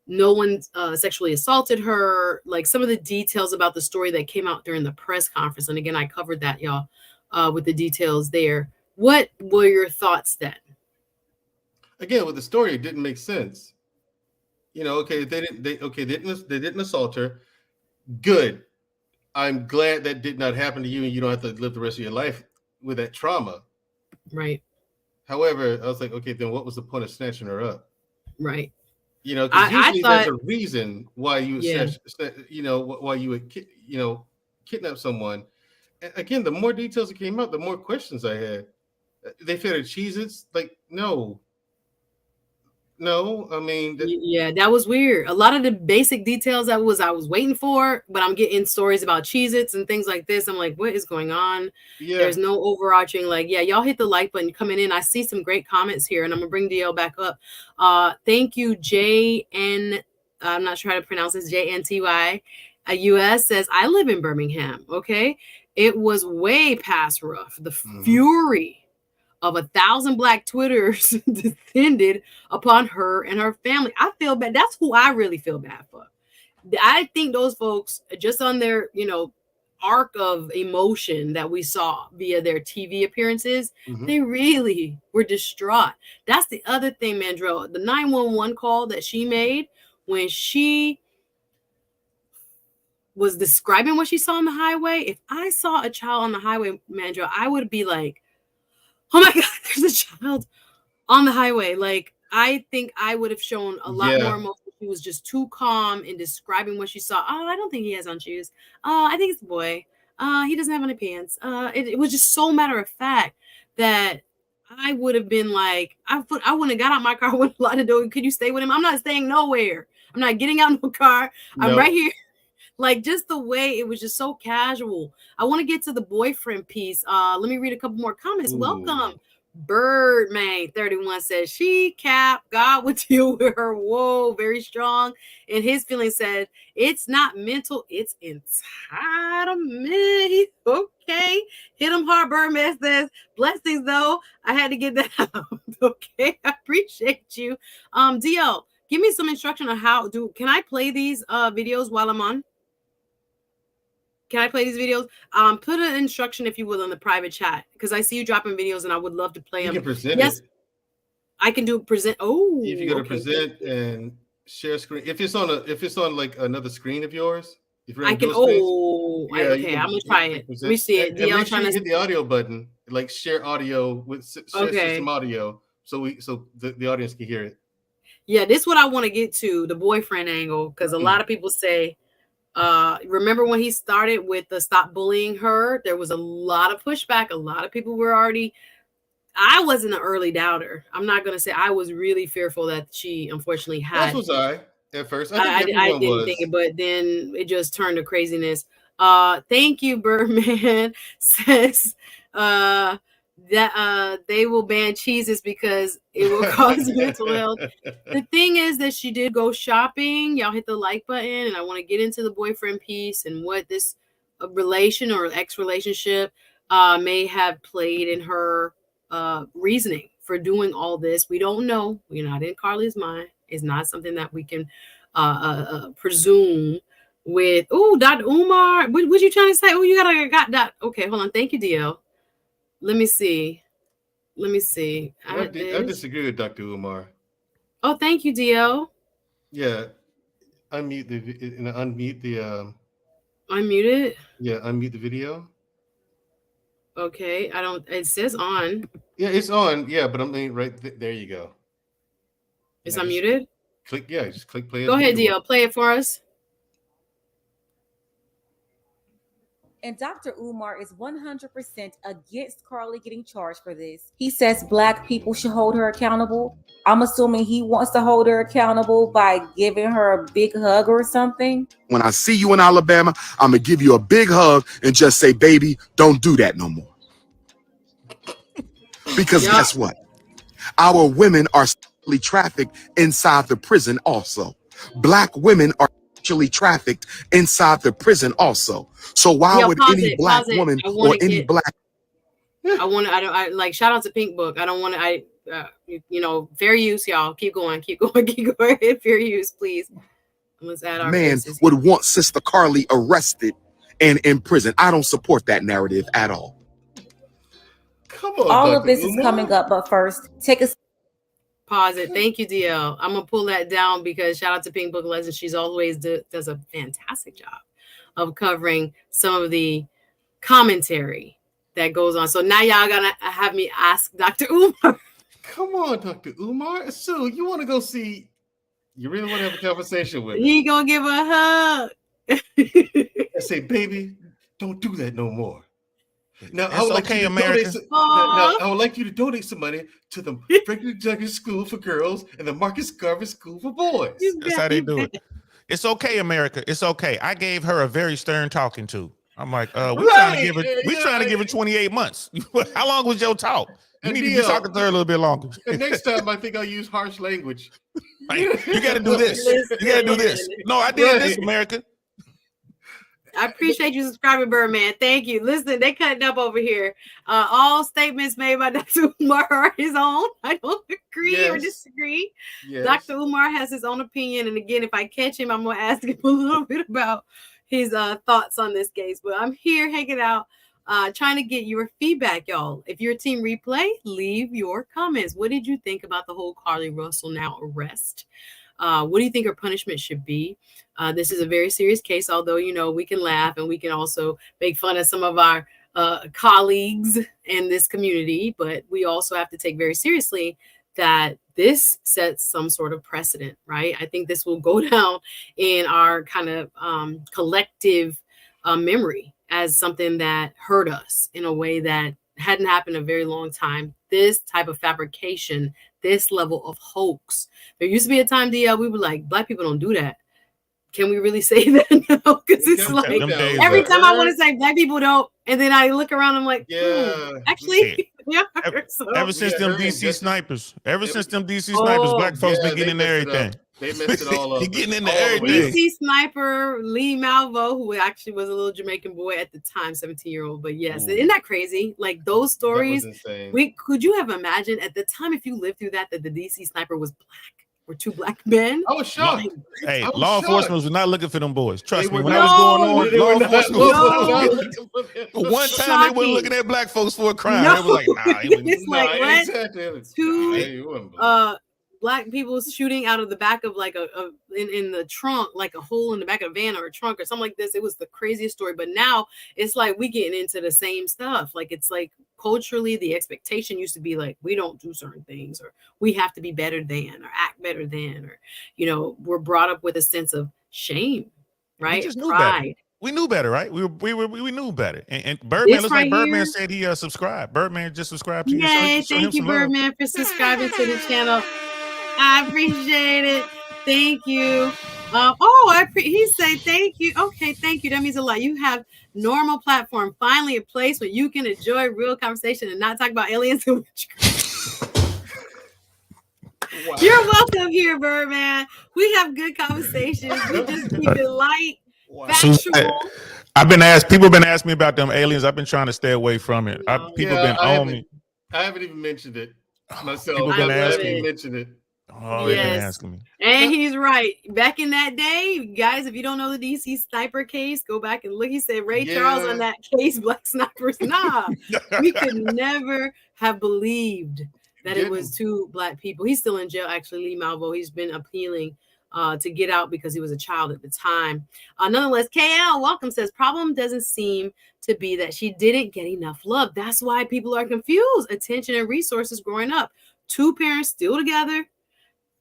No one sexually assaulted her. Like some of the details about the story that came out during the press conference. And again, I covered that, y'all, with the details there. What were your thoughts then? again with the story, it didn't make sense. You know, okay, they didn't assault her. Good. I'm glad that did not happen to you, and you don't have to live the rest of your life with that trauma. Right. However, I was like, okay, then what was the point of snatching her up? Right. You know, because I usually thought, there's a reason why you would yeah. why you would kidnap someone. And again, the more details that came out, the more questions I had. They fed her Cheez-Its. Like, no. I mean, Yeah, that was weird. A lot of the basic details I was waiting for, but I'm getting stories about Cheez-Its and things like this. I'm like, what is going on? yeah. There's no overarching, like, yeah, y'all hit the like button coming in. I see some great comments here, and I'm gonna bring DL back up. Thank you, JN. I'm not sure how to pronounce this. JNTY. US says, I live in Birmingham. Okay, it was way past rough. The fury of 1,000 Black Twitters descended upon her and her family. I feel bad. That's who I really feel bad for. I think those folks, just on their, arc of emotion that we saw via their TV appearances, they really were distraught. That's the other thing, Mandrell. The 911 call that she made when she was describing what she saw on the highway. If I saw a child on the highway, Mandrell, I would be like, oh my God, there's a child on the highway. Like, I think I would have shown a lot more emotion. She was just too calm in describing what she saw. Oh, I don't think he has on shoes. I think it's a boy. He doesn't have any pants. It was just so matter of fact that I would have been like, I wouldn't have got out my car, wouldn't lock the door. Could you stay with him? I'm not staying nowhere. I'm not getting out no car. I'm right here. Like, just the way it was just so casual. I want to get to the boyfriend piece. Let me read a couple more comments. Ooh. Welcome. Birdman 31 says, she capped, God would deal with her. Whoa, very strong. And his feeling said, it's not mental, it's entitlement. Okay. Hit him hard, Birdman says, blessings though. I had to get that out. Okay. I appreciate you. DL, give me some instruction on can I play these videos while I'm on? Can I play these videos? Put an instruction, if you will, in the private chat, because I see you dropping videos and I would love to play them. You can present it. I can do present. Oh, if you go to present and share screen, if it's on like another screen of yours, if I can. Okay, I'm gonna try it. Let me see it. And make sure you hit the audio button, like share audio with share system audio, so the audience can hear it. Yeah, this is what I want to get to, the boyfriend angle, because a lot of people say. Remember when he started with the stop bullying her? There was a lot of pushback. A lot of people were I wasn't an early doubter. I'm not going to say I was really fearful that she unfortunately had. That was I at first. I didn't think it, but then it just turned to craziness. Thank you, Birdman says, that they will ban cheeses because it will cause mental health. The thing is that she did go shopping. Y'all hit the like button, and I want to get into the boyfriend piece and what this relation or ex-relationship may have played in her reasoning for doing all this. We don't know. We're not in CARLEE's mind. It's not something that we can presume with. Oh, Dr. Umar, what you trying to say? Oh, you got that. Okay, hold on. Thank you, Dio. Let me see. I disagree with Dr. Umar. Oh, thank you, Dio. Yeah. Unmute the Unmute it? Yeah, unmute the video. Okay. It says on. Yeah, it's on. Yeah, but I mean there you go. It's unmuted? Just click play. Go ahead, Dio. Play it for us. And Dr. Umar is 100% against CARLEE getting charged for this. He says Black people should hold her accountable. I'm assuming he wants to hold her accountable by giving her a big hug or something. When I see you in Alabama, I'm going to give you a big hug and just say, baby, don't do that no more. Because guess what? Our women are sexually trafficked inside the prison also. Black women are sexually trafficked inside the prison also. So why would any Black woman or any Black? I like, shout out to Pink Book. I don't want to, fair use, y'all. Keep going. Fair use, please. Let's add our man would want Sister CARLEE arrested and in prison. I don't support that narrative at all. Come on, all of this is coming up, but first, take a. Pause it. Thank you, DL. I'm gonna pull that down because shout out to Pink Book Legends. She's always does a fantastic job of covering some of the commentary that goes on. So now y'all gonna have me ask Dr. Umar. Come on, Dr. Umar. Sue, you want to go see? You really want to have a conversation with me? He gonna give her a hug. I say, baby, don't do that no more. Now, I would like you to donate I would like you to donate some money to the Frederick Douglass School for Girls and the Marcus Garvey School for Boys. That's how they do it. It's okay, America. It's okay. I gave her a very stern talking to. I'm like, we trying to give her 28 months. How long was your talk? You need to be talking to her a little bit longer. And next time, I think I'll use harsh language. Like, you got to do this. You got to do this. No, I did this, America. I appreciate you subscribing, Birdman. Thank you. Listen, they cutting up over here. All statements made by Dr. Umar are his own. I don't agree or disagree. Yes. Dr. Umar has his own opinion. And again, if I catch him, I'm going to ask him a little bit about his thoughts on this case. But I'm here hanging out, trying to get your feedback, y'all. If you're a team replay, leave your comments. What did you think about the whole CARLEE Russell now arrest? What do you think her punishment should be? This is a very serious case, although, you know, we can laugh and we can also make fun of some of our colleagues in this community, but we also have to take very seriously that this sets some sort of precedent, right? I think this will go down in our kind of collective memory as something that hurt us in a way that hadn't happened in a very long time. This type of fabrication, this level of hoax. There used to be a time, DL, we were like, Black people don't do that. Can we really say that now? Because it's like every time I want to say Black people don't, and then I look around, I'm like, actually, ever since them DC snipers, Black folks been getting into everything. They messed it all up. He getting into everything. DC sniper Lee Malvo, who actually was a little Jamaican boy at the time, 17-year-old. But yes, isn't that crazy? Like those stories. Could you have imagined at the time, if you lived through that the DC sniper was Black? Were two Black men? I was shocked. Hey, law enforcement was not looking for them boys. Trust me. When I was going on, law enforcement was one time they weren't looking at Black folks for a crime. They were like, nah. It's like what? Two Black people shooting out of the back of like in the trunk, like a hole in the back of a van or a trunk or something like this. It was the craziest story. But now it's like we getting into the same stuff. Like it's like culturally the expectation used to be like we don't do certain things, or we have to be better than, or act better than, or you know, we're brought up with a sense of shame, right? Pride. We knew better, right? We knew better. And Birdman looks like Birdman said he subscried. Birdman just subscribed to you. Yay, thank you, Birdman, for subscribing to the channel. I appreciate it. Thank you. He said thank you. Okay, thank you. That means a lot. You have normal platform, finally a place where you can enjoy real conversation and not talk about aliens and witchcraft. Wow. You're welcome here, Birdman. We have good conversations. We just keep it light, factual. People have been asking me about them aliens. I've been trying to stay away from it. People have been on me. I haven't even mentioned it myself. People been asking me. Mentioned it. Oh, yes. They've been asking me. And he's right. Back in that day, guys, if you don't know the DC sniper case, go back and look. He said Ray Charles on that case, Black snipers. Nah, we could never have believed that it was two Black people. He's still in jail, actually, Lee Malvo. He's been appealing to get out because he was a child at the time. Nonetheless, KL Welcome says, problem doesn't seem to be that she didn't get enough love. That's why people are confused. Attention and resources growing up. Two parents still together.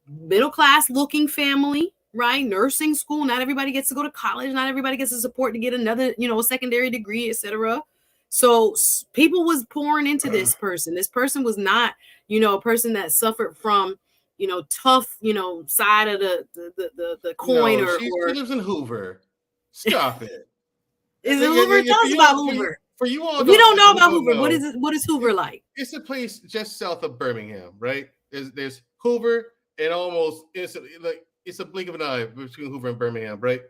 Middle class looking family, right? Nursing school. Not everybody gets to go to college. Not everybody gets the support to get another, secondary degree, etc. So people was pouring into this person. This person was not, a person that suffered from, tough, side of the coin. She lives in Hoover. Stop it. Is it Hoover? Tell us about Hoover. For you all, if you don't know about Hoover, what is it? What is Hoover like? It's a place just south of Birmingham, right? There's Hoover. And almost it's a blink of an eye between Hoover and Birmingham, right?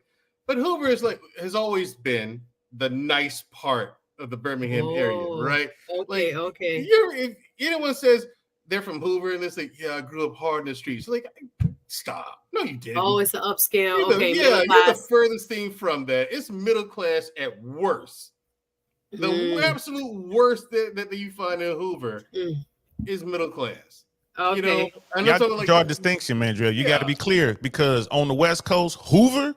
But Hoover has always been the nice part of the Birmingham area, right? Okay. If anyone says they're from Hoover and they say, "Yeah, I grew up hard in the streets," like, stop. No, you didn't. Oh, it's an upscale. You're the furthest thing from that. It's middle class at worst. The absolute worst that you find in Hoover is middle class. You know, Okay. I'm You not got to talking like draw a distinction, Mandrell. You got to Yeah. be clear because on the West Coast, Hoover,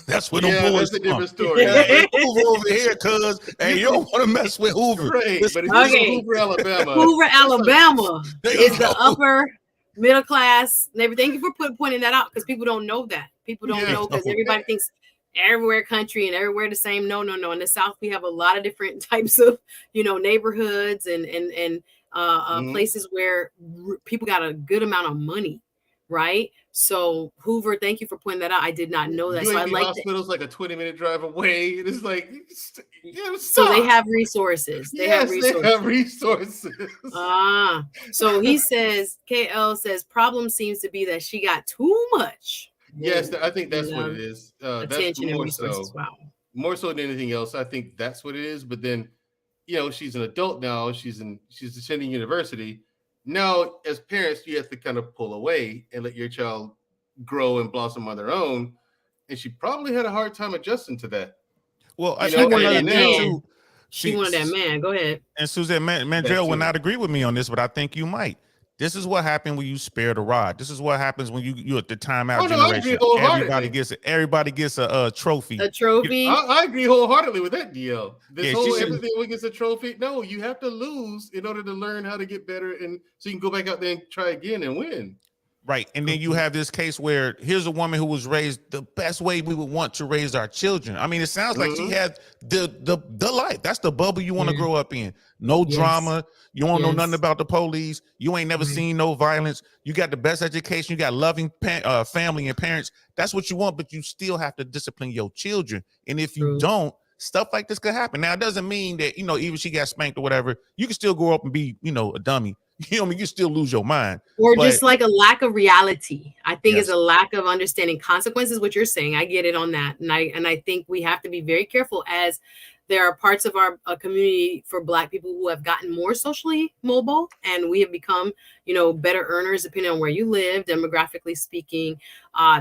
that's where them Yeah, boys that's a from. different story. That ain't Hoover over here, cuz. Hey, you don't want to mess with Hoover. Right, Listen, but if you go to Okay. Hoover, Alabama, Hoover, that's like, Alabama there you is the go. upper middle class. And everything. Thank you for pointing that out because people don't know that. People don't Yeah. know because everybody thinks everywhere country and everywhere the same. No. In the South, we have a lot of different types of, neighborhoods and Mhm. places where people got a good amount of money, right? So Hoover, thank you for pointing that out. I did not know that. So I UAB like that. Hospital's like a 20-minute drive away. It is like, So they have resources. They have Yes, they resources. have resources. So he says, KL says, problem seems to be that she got too much. Yes, I think that's what it is. That's Attention and more resources. so. Wow. More so than anything else, I think that's what it is. But then, she's an adult now. She's attending university. Now, as parents, you have to kind of pull away and let your child grow and blossom on their own. And she probably had a hard time adjusting to that. Well, She wanted another that thing man. too. She wanted that man. Go ahead. And Suzette Mandrell would not agree with me on this, but I think you might. This is what happened when you spare the rod. This is what happens when you at the timeout generation. Everybody gets a trophy. A trophy. I agree wholeheartedly with that, DL. This Yeah, everything gets a trophy. No, you have to lose in order to learn how to get better, and so you can go back out there and try again and win. Right. And then you have this case where here's a woman who was raised the best way we would want to raise our children. I mean, it sounds like she had the life. That's the bubble you want to grow up in. No drama. You don't know nothing about the police. You ain't never seen no violence. You got the best education. You got loving family and parents. That's what you want, but you still have to discipline your children. And if you don't, stuff like this could happen. Now, it doesn't mean that, even she got spanked or whatever, you can still grow up and be, a dummy. You still lose your mind. Or just like a lack of reality. I think it's a lack of understanding consequences, what you're saying. I get it on that. And I think we have to be very careful as there are parts of our community for Black people who have gotten more socially mobile and we have become, better earners depending on where you live, demographically speaking.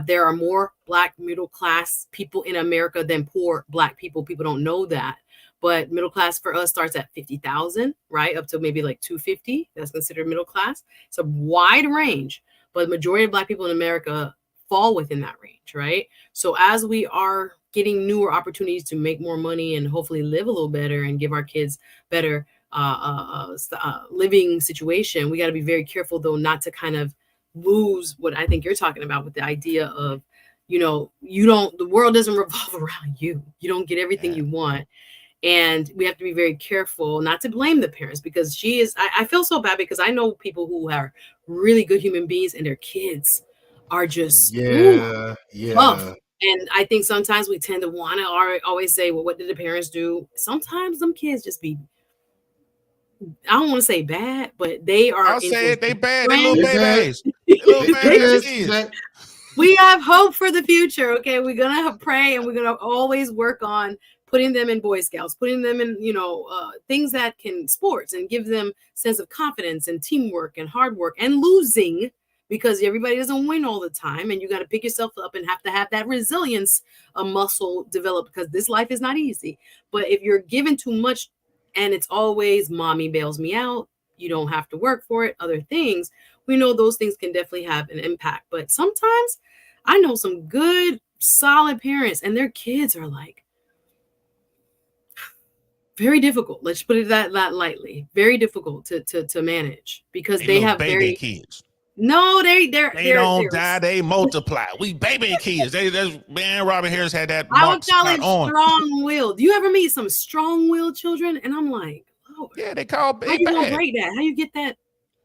There are more Black middle class people in America than poor Black people. People don't know that. But middle class for us starts at 50,000, right? Up to maybe like 250. That's considered middle class. It's a wide range, but the majority of Black people in America fall within that range, right? So as we are getting newer opportunities to make more money and hopefully live a little better and give our kids better living situation, we got to be very careful though not to kind of lose what I think you're talking about with the idea of, the world doesn't revolve around you. You don't get everything you want. And we have to be very careful not to blame the parents because I feel so bad because I know people who are really good human beings and their kids are just tough. And I think sometimes we tend to want to always say, well, what did the parents do? Sometimes them kids just be, I don't want to say bad, but they are. I'll say it. They bad. They little babies. Little babies. We have hope for the future. Okay. We're going to pray and we're going to always work on putting them in Boy Scouts, putting them in, things that can sports and give them sense of confidence and teamwork and hard work and losing because everybody doesn't win all the time. And you got to pick yourself up and have to have that resilience, a muscle developed because this life is not easy. But if you're given too much and it's always mommy bails me out, you don't have to work for it, other things, we know those things can definitely have an impact. But sometimes I know some good, solid parents and their kids are like, very difficult. Let's put it that lightly. Very difficult to manage because they have baby kids. No, they don't die. They multiply. We baby kids. Man, Robin Harris had that. I would call it strong-willed. Do you ever meet some strong-willed children? And I'm like, oh, yeah, they call baby. How you gonna break that? How you get that?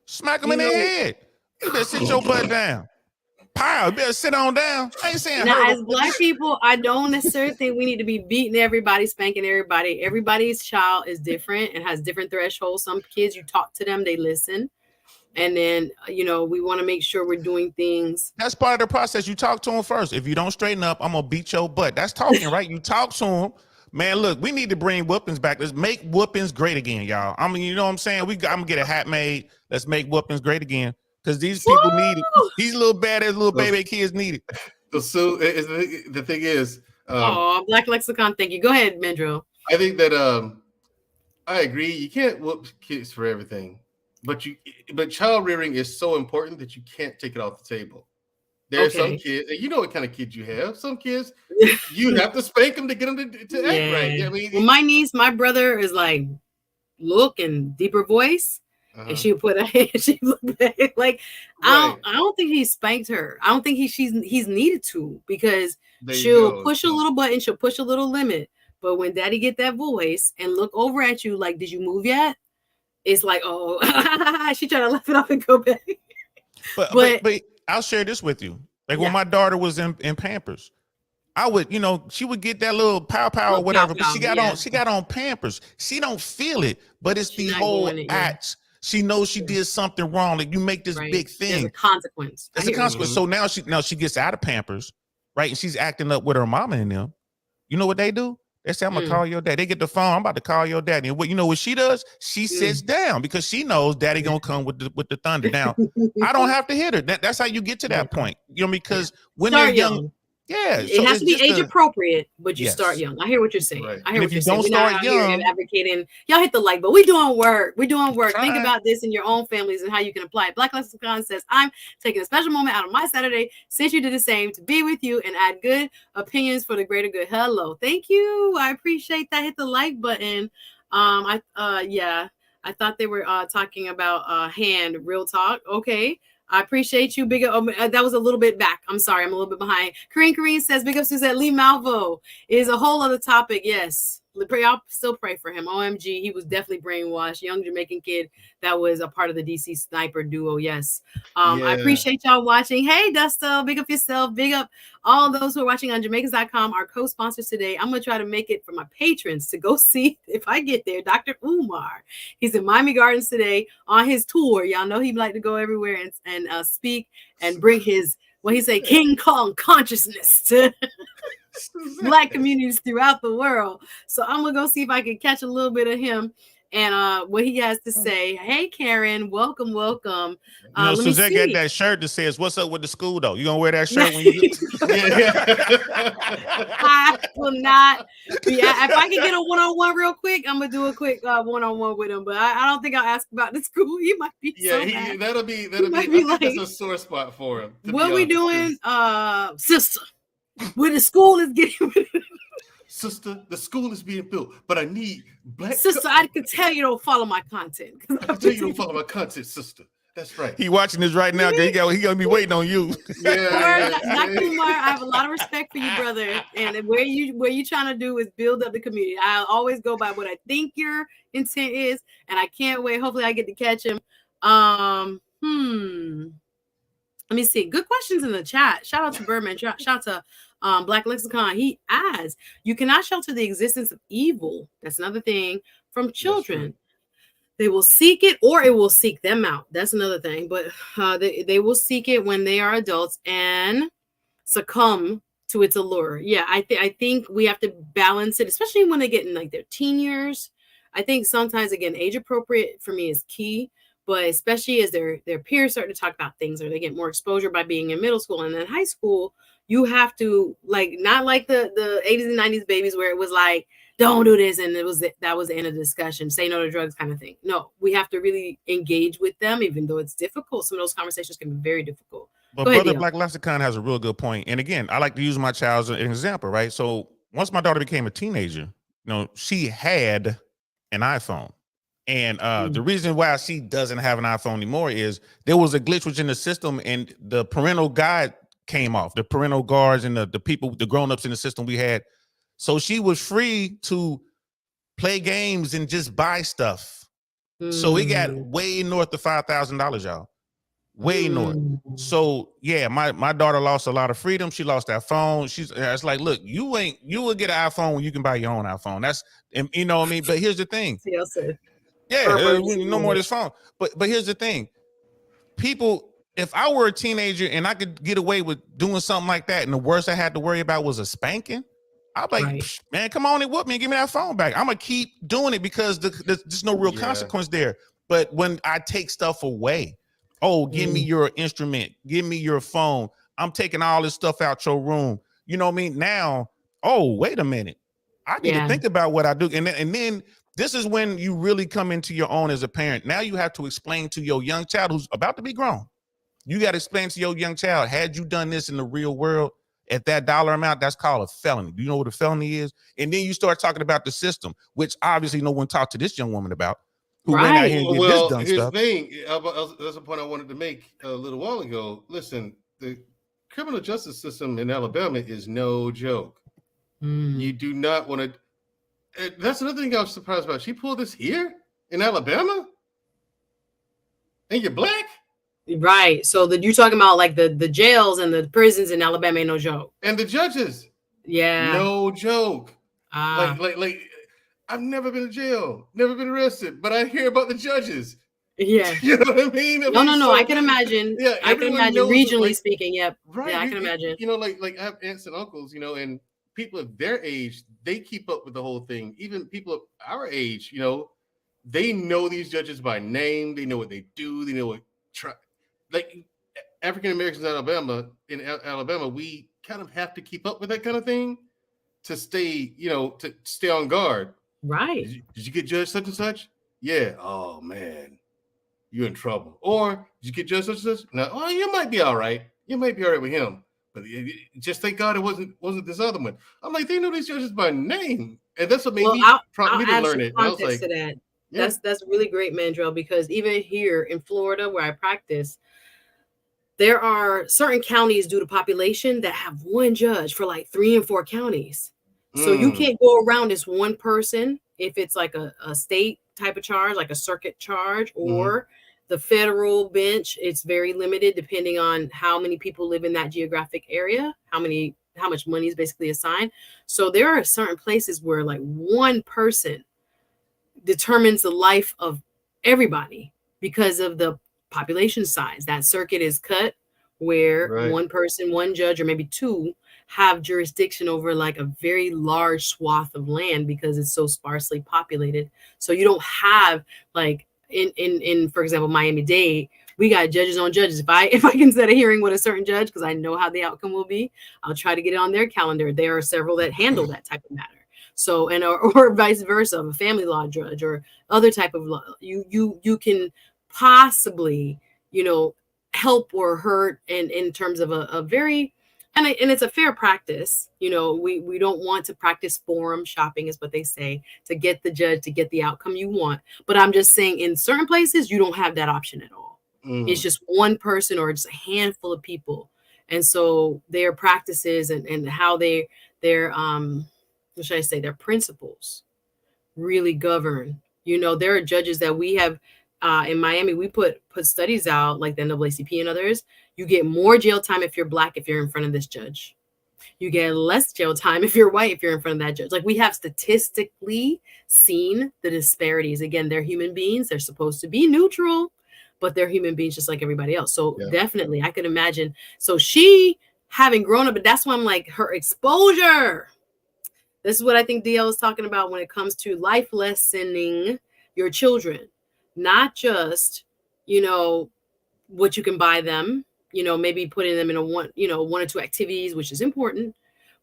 Smack them in the head. You better sit your butt down. Pow, you better sit on down. I ain't saying now, as Black people, I don't necessarily think we need to be beating everybody, spanking everybody. Everybody's child is different and has different thresholds. Some kids, you talk to them, they listen. And then, we want to make sure we're doing things. That's part of the process. You talk to them first. If you don't straighten up, I'm going to beat your butt. That's talking, right? You talk to them. Man, look, we need to bring whoopings back. Let's make whoopings great again, y'all. I mean, you know what I'm saying? I'm going to get a hat made. Let's make whoopings great again. Because these people need it. These little badass little baby kids need it. So the thing is, Black Lexicon, thank you. Go ahead, Mandrell. I think that I agree. You can't whoop kids for everything, but child rearing is so important that you can't take it off the table. There are some kids, and you know what kind of kids you have. Some kids, you have to spank them to get them to act right. I mean, well, my niece, my brother is like, look and deeper voice. And she would put a hand, she look back. Like, I don't think he spanked her. I don't think he's needed to, because she'll push a little button, she'll push a little limit. But when daddy get that voice and look over at you like, did you move yet? It's like, oh, she trying to laugh it off and go back. But I'll share this with you. Like when my daughter was in Pampers, I would, she would get that little pow or whatever, but she got on Pampers. She don't feel it, but it's the whole act. She knows she did something wrong. Like, you make this big thing. There's a consequence. There's a consequence. So now she gets out of Pampers, right? And she's acting up with her mama and them. You know what they do? They say, I'm gonna call your dad. They get the phone. I'm about to call your daddy. And what she does? She sits down because she knows daddy gonna come with the thunder. Now, I don't have to hit her. That's how you get to that point. Because when they're young. Yeah, it has to be age appropriate, but you start young. I hear what you're saying. Right. I hear what you're saying. If you don't start young, advocating, y'all hit the like, but we're doing work. We're doing work. Think about this in your own families and how you can apply it. Black Lexicon says, I'm taking a special moment out of my Saturday, since you did the same, to be with you and add good opinions for the greater good. Hello, thank you. I appreciate that. Hit the like button. I thought they were talking about hand. Real talk. Okay. I appreciate you. Big up. That was a little bit back. I'm sorry. I'm a little bit behind. Kareem says, big up Suzette. Lee Malvo is a whole other topic. Yes. I'll still pray for him. OMG. He was definitely brainwashed. Young Jamaican kid that was a part of the DC sniper duo. Yes. I appreciate y'all watching. Hey, Dusto. Big up yourself. Big up all those who are watching on Jamaicans.com, our co-sponsors today. I'm going to try to make it for my patrons to go see, if I get there, Dr. Umar. He's in Miami Gardens today on his tour. Y'all know he'd like to go everywhere and speak and bring his, what he say, King Kong consciousness to Black communities throughout the world. So I'm going to go see if I can catch a little bit of him and what he has to say. Hey, Karen, welcome. Suzette got that shirt that says, what's up with the school, though? You gonna wear that shirt when you I will not be. If I can get a one-on-one real quick, I'm gonna do a quick one-on-one with him, but I don't think I'll ask about the school. He might be that'll be like, that's a sore spot for him. What we doing, sister? Where the school is getting Sister, the school is being built, but I need black. Sister, I can tell you don't follow my content. I can tell you don't follow my content, sister. That's right. He watching this right now. He gonna be waiting on you. Dr. Umar, I have a lot of respect for you, brother. And where you trying to do is build up the community. I'll always go by what I think your intent is, and I can't wait. Hopefully, I get to catch him. Let me see. Good questions in the chat. Shout out to Birdman. Shout out to Black Lexicon. He asks, you cannot shelter the existence of evil. That's another thing from children. They will seek it or it will seek them out. That's another thing. But they will seek it when they are adults and succumb to its allure. Yeah, I think we have to balance it, especially when they get in like their teen years. I think sometimes, again, age appropriate for me is key. But especially as their peers start to talk about things or they get more exposure by being in middle school and then high school, you have to not like the 80s and 90s babies where it was like, don't do this. And that was the end of the discussion. Say no to drugs kind of thing. No, we have to really engage with them, even though it's difficult. Some of those conversations can be very difficult. But Brother Black Lexicon has a real good point. And again, I like to use my child as an example, right? So once my daughter became a teenager, she had an iPhone. And the reason why she doesn't have an iPhone anymore is there was a glitch within the system and the parental guide came off, the parental guards and the people, the grown-ups in the system we had. So she was free to play games and just buy stuff. So it got way north of $5,000, y'all. Way north. So yeah, my daughter lost a lot of freedom. She lost that phone. It's like, look, you will get an iPhone when you can buy your own iPhone. That's, you know what I mean? But here's the thing. Yeah, no more of this phone. But here's the thing. People, if I were a teenager and I could get away with doing something like that, and the worst I had to worry about was a spanking, I'd be like, man, come on and whoop me and give me that phone back. I'm going to keep doing it because there's no real consequence there. But when I take stuff away, give me your instrument, give me your phone. I'm taking all this stuff out your room. You know what I mean? Now, wait a minute. I need to think about what I do. And then This is when you really come into your own as a parent. Now you have to explain to your young child who's about to be grown. You got to explain to your young child, had you done this in the real world at that dollar amount, that's called a felony. Do you know what a felony is? And then you start talking about the system, which obviously no one talked to this young woman about, who went out here and did this dumb here's stuff. the thing. That's a point I wanted to make a little while ago. Listen, the criminal justice system in Alabama is no joke. You do not want to. That's another thing I was surprised about. She pulled this here in Alabama, and you're black, right? So that you're talking about like the jails and the prisons in Alabama ain't no joke, and the judges, no joke. Like I've never been to jail, never been arrested, but I hear about the judges. Yeah, you know what I mean? No. I can imagine. Yeah, I can imagine regionally like, speaking. Yep. Right. Yeah, I can imagine. You know, like I have aunts and uncles, you know, and people of their age, they keep up with the whole thing. Even people of our age, you know, they know these judges by name. They know what they do. They know what like African Americans in Alabama, we kind of have to keep up with that kind of thing to stay, you know, to stay on guard. Right. Did you get judged such and such? Yeah. Oh man, you're in trouble. Or did you get judged such and such? No. Oh, you might be all right. You might be all right with him. But just thank God it wasn't this other one. I'm like, they know these judges by name, and that's what made me to learn it. And I was like, to that. Yeah. That's really great, Mandrell, because even here in Florida, where I practice, there are certain counties due to population that have one judge for like 3 and 4 counties. So you can't go around as one person if it's like a state type of charge, like a circuit charge, or the federal bench. It's very limited depending on how many people live in that geographic area, how much money is basically assigned. So there are certain places where like one person determines the life of everybody because of the population size. That circuit is cut where one person, one judge, or maybe 2 have jurisdiction over like a very large swath of land because it's so sparsely populated. So you don't have like in for example, Miami-Dade, we got judges on judges. If I can set a hearing with a certain judge, because I know how the outcome will be, I'll try to get it on their calendar. There are several that handle that type of matter. So, and or vice versa, a family law judge or other type of law, you can possibly, you know, help or hurt in terms of a very, and it's a fair practice. You know, we don't want to practice forum shopping, is what they say, to get the judge to get the outcome you want. But I'm just saying, in certain places, you don't have that option at all. It's just one person or just a handful of people, and so their practices and how their what should I say, their principles really govern. You know, there are judges that we have in Miami. We put studies out, like the NAACP and others. You get more jail time if you're black, if you're in front of this judge. You get less jail time if you're white, if you're in front of that judge. Like, we have statistically seen the disparities. Again, they're human beings. They're supposed to be neutral, but they're human beings just like everybody else. So definitely, I could imagine. So she, having grown up, but that's why I'm like, her exposure. This is what I think DL is talking about when it comes to life lessoning your children, not just, you know, what you can buy them, you know, maybe putting them in one or 2 activities, which is important,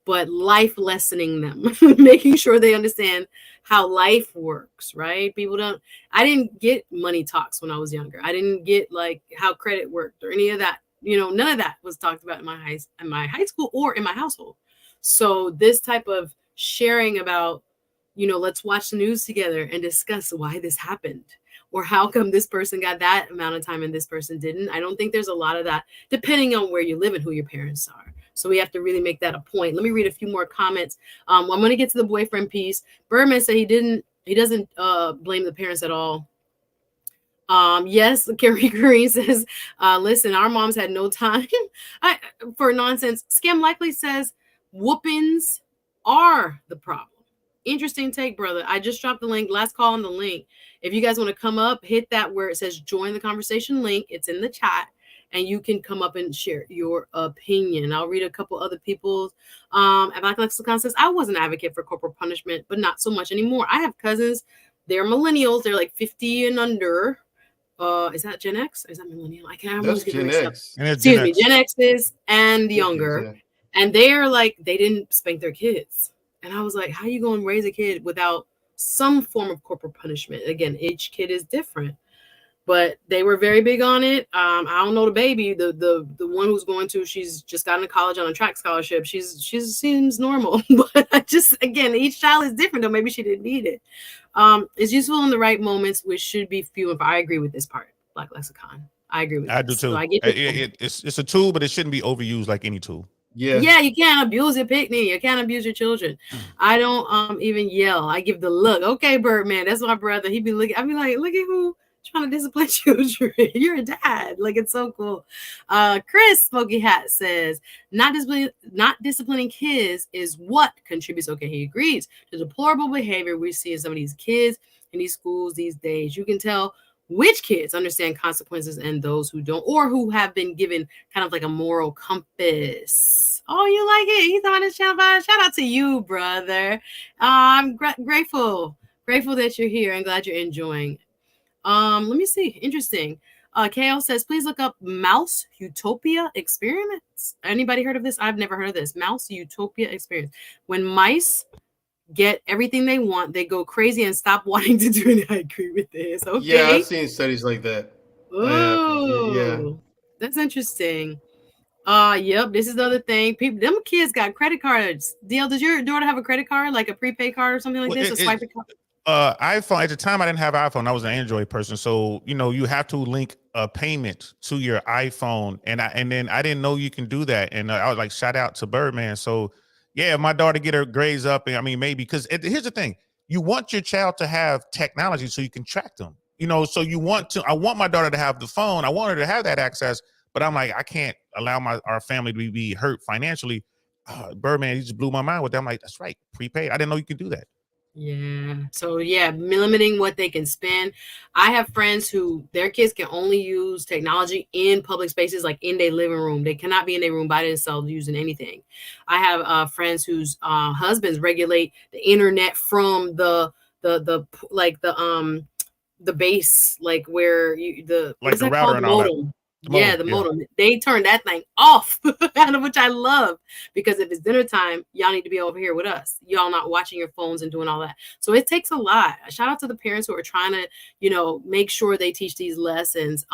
but life lessoning them, making sure they understand how life works, right? I didn't get money talks when I was younger. I didn't get like how credit worked or any of that. You know, none of that was talked about in my high school or in my household. So this type of sharing about, you know, let's watch the news together and discuss why this happened, or how come this person got that amount of time and this person didn't. I don't think there's a lot of that, depending on where you live and who your parents are. So we have to really make that a point. Let me read a few more comments. I'm going to get to the boyfriend piece. Berman said he doesn't blame the parents at all. Yes, Carrie Green says, listen, our moms had no time for nonsense. Scam Likely says whoopings are the problem. Interesting take, brother. I just dropped the link. Last call on the link. If you guys want to come up, hit that where it says join the conversation link. It's in the chat, and you can come up and share your opinion. I'll read a couple other people's. Black Lexicon says, I was an advocate for corporal punishment, but not so much anymore. I have cousins. They're millennials. They're like 50 and under. Is that Gen X? Or is that millennial? I can't remember. That's Gen X. Excuse me, Gen X's and younger. And they're like, they didn't spank their kids. And I was like, how you going to raise a kid without some form of corporal punishment. Again, each kid is different, but they were very big on it. I don't know the baby, the one who's going to, she's just got into college on a track scholarship. She seems normal, but I just, again, each child is different, though. Maybe she didn't need it. It's useful in the right moments, which should be few. If I agree with this part, Black Lexicon, I agree with. I do too. So I get it's a tool, but it shouldn't be overused like any tool. Yeah, you can't abuse it, Pickney. You can't abuse your children. I don't even yell. I give the look. Okay, Birdman, that's my brother. He be looking. I be like, look at who trying to discipline children. You're a dad. Like, it's so cool. Chris Smoky Hat says, not disciplining kids is what contributes. Okay, he agrees to deplorable behavior we see in some of these kids in these schools these days. You can tell which kids understand consequences and those who don't, or who have been given kind of like a moral compass. Oh, you like it? He's on his channel. Shout out to you, brother. I'm grateful that you're here and glad you're enjoying. Let me see. Interesting. KO says, please look up mouse utopia experiments. Anybody heard of this? I've never heard of this. Mouse utopia experiment. When mice get everything they want, they go crazy and stop wanting to do it. I agree with this. Okay. Yeah, I've seen studies like that. Oh, yeah. That's interesting. Yep. This is the other thing. Them kids got credit cards. DL, does your daughter have a credit card, like a prepaid card or something like this? A swipe card? iPhone. At the time, I didn't have an iPhone. I was an Android person, so you have to link a payment to your iPhone, and then I didn't know you can do that, and I was like, shout out to Birdman. So yeah, my daughter get her grades up, and I mean, maybe because here's the thing: you want your child to have technology so you can track them. So I want my daughter to have the phone. I want her to have that access, but I'm like, I can't allow our family to be hurt financially. Birdman, he just blew my mind with that. I'm like, that's right, prepaid. I didn't know you could do that. Yeah. So yeah, limiting what they can spend. I have friends who their kids can only use technology in public spaces, like in their living room. They cannot be in their room by themselves using anything. I have friends whose husbands regulate the internet from the base, like where the like the router and all that. The modem. They turn that thing off, which I love, because if it's dinner time, y'all need to be over here with us. Y'all not watching your phones and doing all that. So it takes a lot. Shout out to the parents who are trying to, make sure they teach these lessons.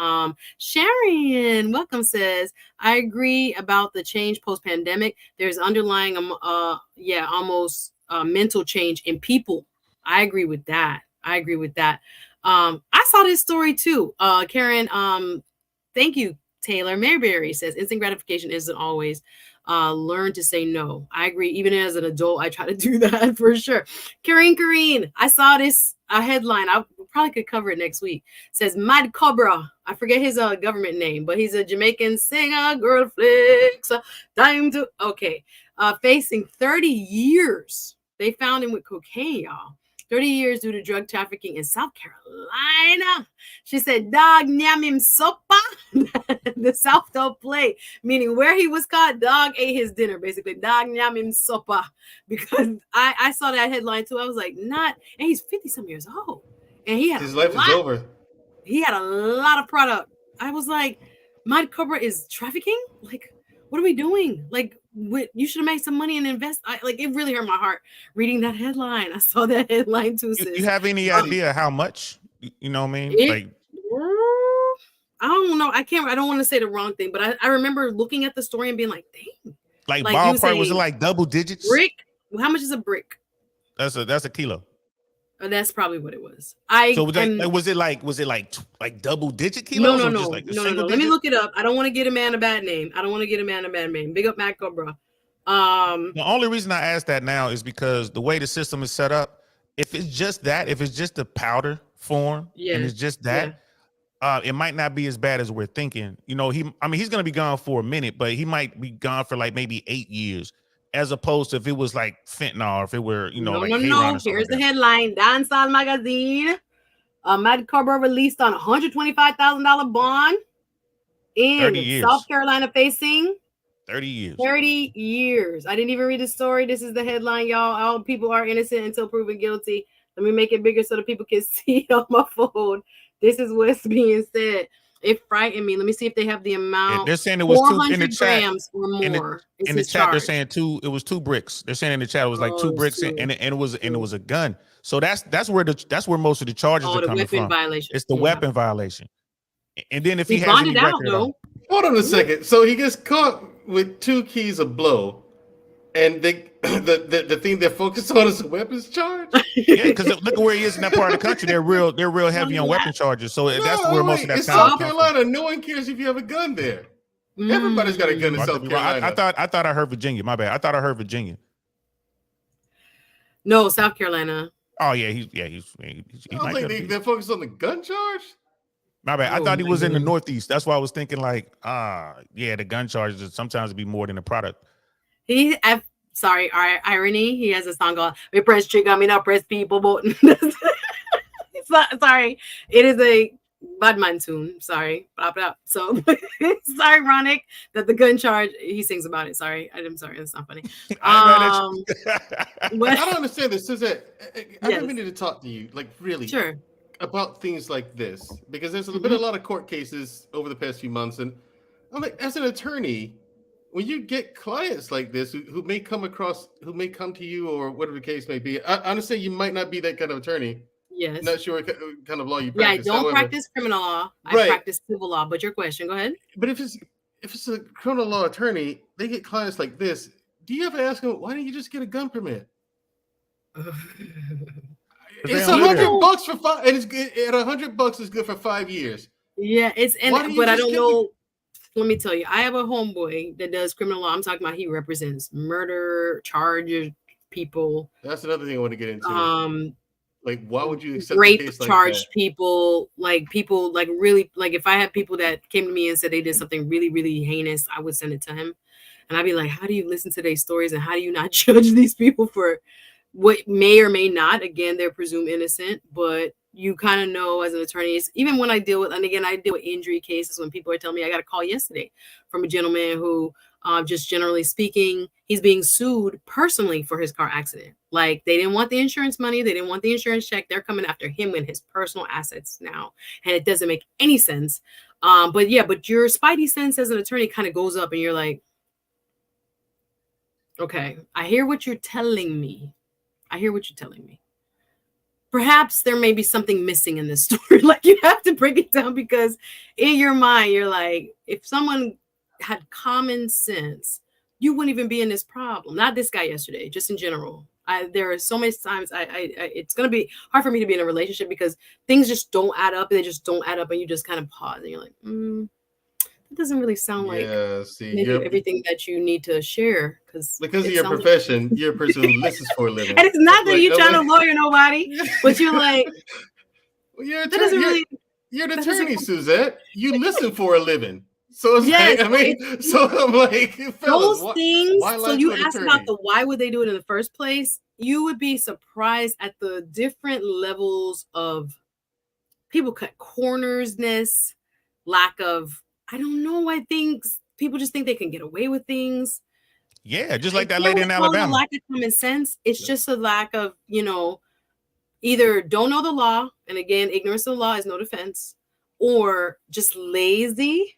Sharon, welcome, says, I agree about the change post-pandemic. There's underlying, almost mental change in people. I agree with that. I saw this story too. Karen, thank you, Taylor. Maryberry says, instant gratification isn't always. Learn to say no. I agree. Even as an adult, I try to do that for sure. Kareen, I saw this headline. I probably could cover it next week. It says, Mad Cobra. I forget his government name, but he's a Jamaican singer. Girl flicks. Time to. Okay. Facing 30 years. They found him with cocaine, y'all. 30 years due to drug trafficking in South Carolina. She said, dog nyam him sopa. The South don't play. Meaning where he was caught, dog ate his dinner, basically. Dog nyam him sopa. Because I saw that headline too. I was like, and he's 50-some years old. And his life is over. He had a lot of product. I was like, Mad Cobra is trafficking? Like, what are we doing? Like, you should have made some money and invest. It really hurt my heart reading that headline. I saw that headline too. You have any idea how much? You know what I mean? I don't know. I don't want to say the wrong thing, but I remember looking at the story and being like, dang. Like ballpark, was it like double digits? Brick? How much is a brick? That's a kilo. That's probably what it was. Was it like double digit kilos? No. Let me look it up. I don't want to get a man a bad name. Big up Matt Cobra. The only reason I ask that now is because the way the system is set up, if it's just the powder form, and it's just that, it might not be as bad as we're thinking. He's going to be gone for a minute, but he might be gone for like maybe 8 years. As opposed to if it was like fentanyl, or if it were, No. Here's the headline: Dancehall magazine. Mad Cobra released on $125,000 bond in South Carolina, facing 30 years. 30 years. I didn't even read the story. This is the headline, y'all. All people are innocent until proven guilty. Let me make it bigger so that people can see on my phone. This is what's being said. It frightened me. Let me see if they have the amount. They're saying it was 2 in the 400 chat. grams or more. In the chat, they're saying it was 2 bricks. They're saying in the chat it was like 2 bricks, and it was a gun. So that's where most of the charges are coming from. Violation. It's the weapon violation. And then if he has bonded any out, record, though. Hold on a second. So he gets caught with 2 keys of blow, and the thing they're focused on is a weapons charge. Yeah, because look at where he is in that part of the country. They're real heavy on weapon charges. So that's where most of that. It's South Carolina. No one cares if you have a gun there. Everybody's got a gun in South Carolina. I thought I heard Virginia. My bad. I thought I heard Virginia. No, South Carolina. Oh yeah, he's I think they're focused on the gun charge. My bad. I thought he was in the Northeast. That's why I was thinking like, the gun charges sometimes be more than the product. Sorry, irony. He has a song called "We Press Trigger, I mean not press people button." It's not, sorry. It is a Badman tune. Sorry, so it's ironic that the gun charge. He sings about it. Sorry, I'm sorry. That's not funny. I don't understand this. Suzette, I've been meaning to talk to you, like really, sure, about things like this, because there's been a lot of court cases over the past few months, and I'm like, as an attorney, when you get clients like this who may come to you or whatever the case may be, I understand you might not be that kind of attorney. Yes. Not sure what kind of law you practice. Yeah, I don't practice criminal law. I practice civil law. But your question, go ahead. But if it's a criminal law attorney, they get clients like this. Do you ever ask them, why don't you just get a gun permit? It's $100 for 5, and it's at $100 is good for 5 years. Yeah, but I don't know. Let me tell you, I have a homeboy that does criminal law. I'm talking about he represents murder charges, people. That's another thing I want to get into. Like, why would you accept rape a case like charged that? people, like really, like if I had people that came to me and said they did something really, really heinous, I would send it to him. And I'd be like, how do you listen to their stories and how do you not judge these people for what may or may not? Again, they're presumed innocent, but you kind of know as an attorney, even when I deal with injury cases, when people are telling me, I got a call yesterday from a gentleman who, just generally speaking, he's being sued personally for his car accident. Like they didn't want the insurance money. They didn't want the insurance check. They're coming after him and his personal assets now. And it doesn't make any sense. But your spidey sense as an attorney kind of goes up and you're like, okay, I hear what you're telling me. Perhaps there may be something missing in this story. Like you have to break it down because in your mind, you're like, if someone had common sense, you wouldn't even be in this problem. Not this guy yesterday, just in general. There are so many times it's going to be hard for me to be in a relationship because things just don't add up. They just don't add up and you just kind of pause and you're like, it doesn't really sound like everything that you need to share because of your profession, you're a person who listens for a living. And it's not that you're trying to lawyer nobody, but you're like, well, you're an attorney, Suzette. You listen for a living. So it's I'm like, fellas, those things. So you asked attorney? about the why would they do it in the first place? You would be surprised at the different levels of people cut cornersness, lack of, I don't know. I think people just think they can get away with things. Yeah, just like that lady in Alabama. Lack of common sense. It's just a lack of, either don't know the law, and again, ignorance of the law is no defense, or just lazy.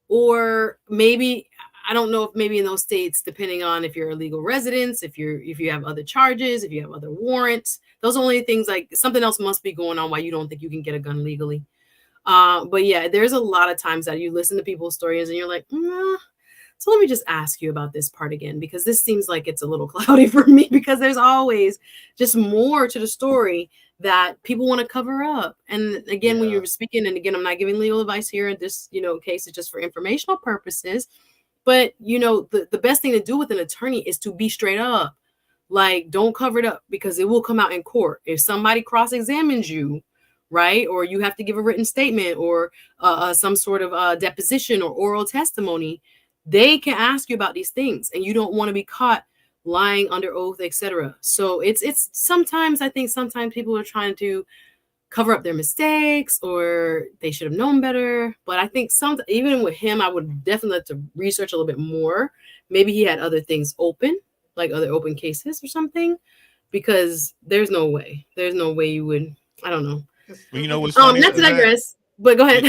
Or maybe, I don't know if maybe in those states, depending on if you're a legal resident, if you have other charges, if you have other warrants, those are only things like something else must be going on why you don't think you can get a gun legally. But yeah, there's a lot of times that you listen to people's stories and you're like, so let me just ask you about this part again, because this seems like it's a little cloudy for me because there's always just more to the story that people want to cover up. And again, when you're speaking, and again, I'm not giving legal advice here in this, case is just for informational purposes. But, the best thing to do with an attorney is to be straight up. Like, don't cover it up because it will come out in court. If somebody cross-examines you, right, or you have to give a written statement or some sort of deposition or oral testimony, they can ask you about these things and you don't want to be caught lying under oath, etc. So it's sometimes people are trying to cover up their mistakes or they should have known better. But I think even with him, I would definitely have to research a little bit more. Maybe he had other things open, like other open cases or something, because there's no way you would, I don't know. Well, what's funny? Not to digress. But go ahead.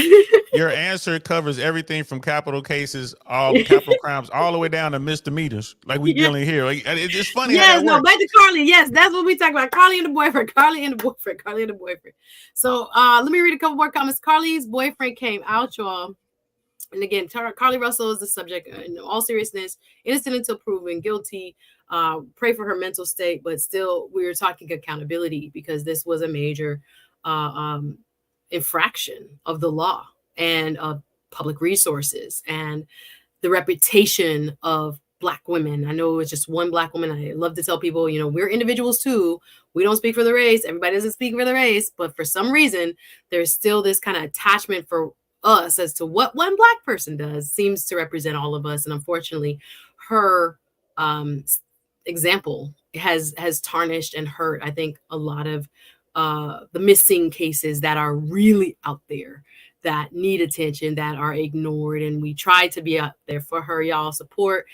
Your answer covers everything from capital cases, all capital crimes, all the way down to misdemeanors, like we dealing here. Like, it's funny how that works. Back to CARLEE. Yes, that's what we talk about. CARLEE and the boyfriend. CARLEE and the boyfriend. CARLEE and the boyfriend. So let me read a couple more comments. CARLEE's boyfriend came out, y'all. And again, CARLEE Russell is the subject. In all seriousness, innocent until proven guilty. Pray for her mental state, but still, we were talking accountability because this was a major infraction of the law and of public resources and the reputation of Black women. I know it's just one Black woman. I love to tell people, we're individuals too. We don't speak for the race. Everybody doesn't speak for the race, but for some reason, there's still this kind of attachment for us as to what one Black person does seems to represent all of us. And unfortunately, her example has tarnished and hurt, I think, a lot of the missing cases that are really out there that need attention, that are ignored. And we try to be out there for her, y'all. Support.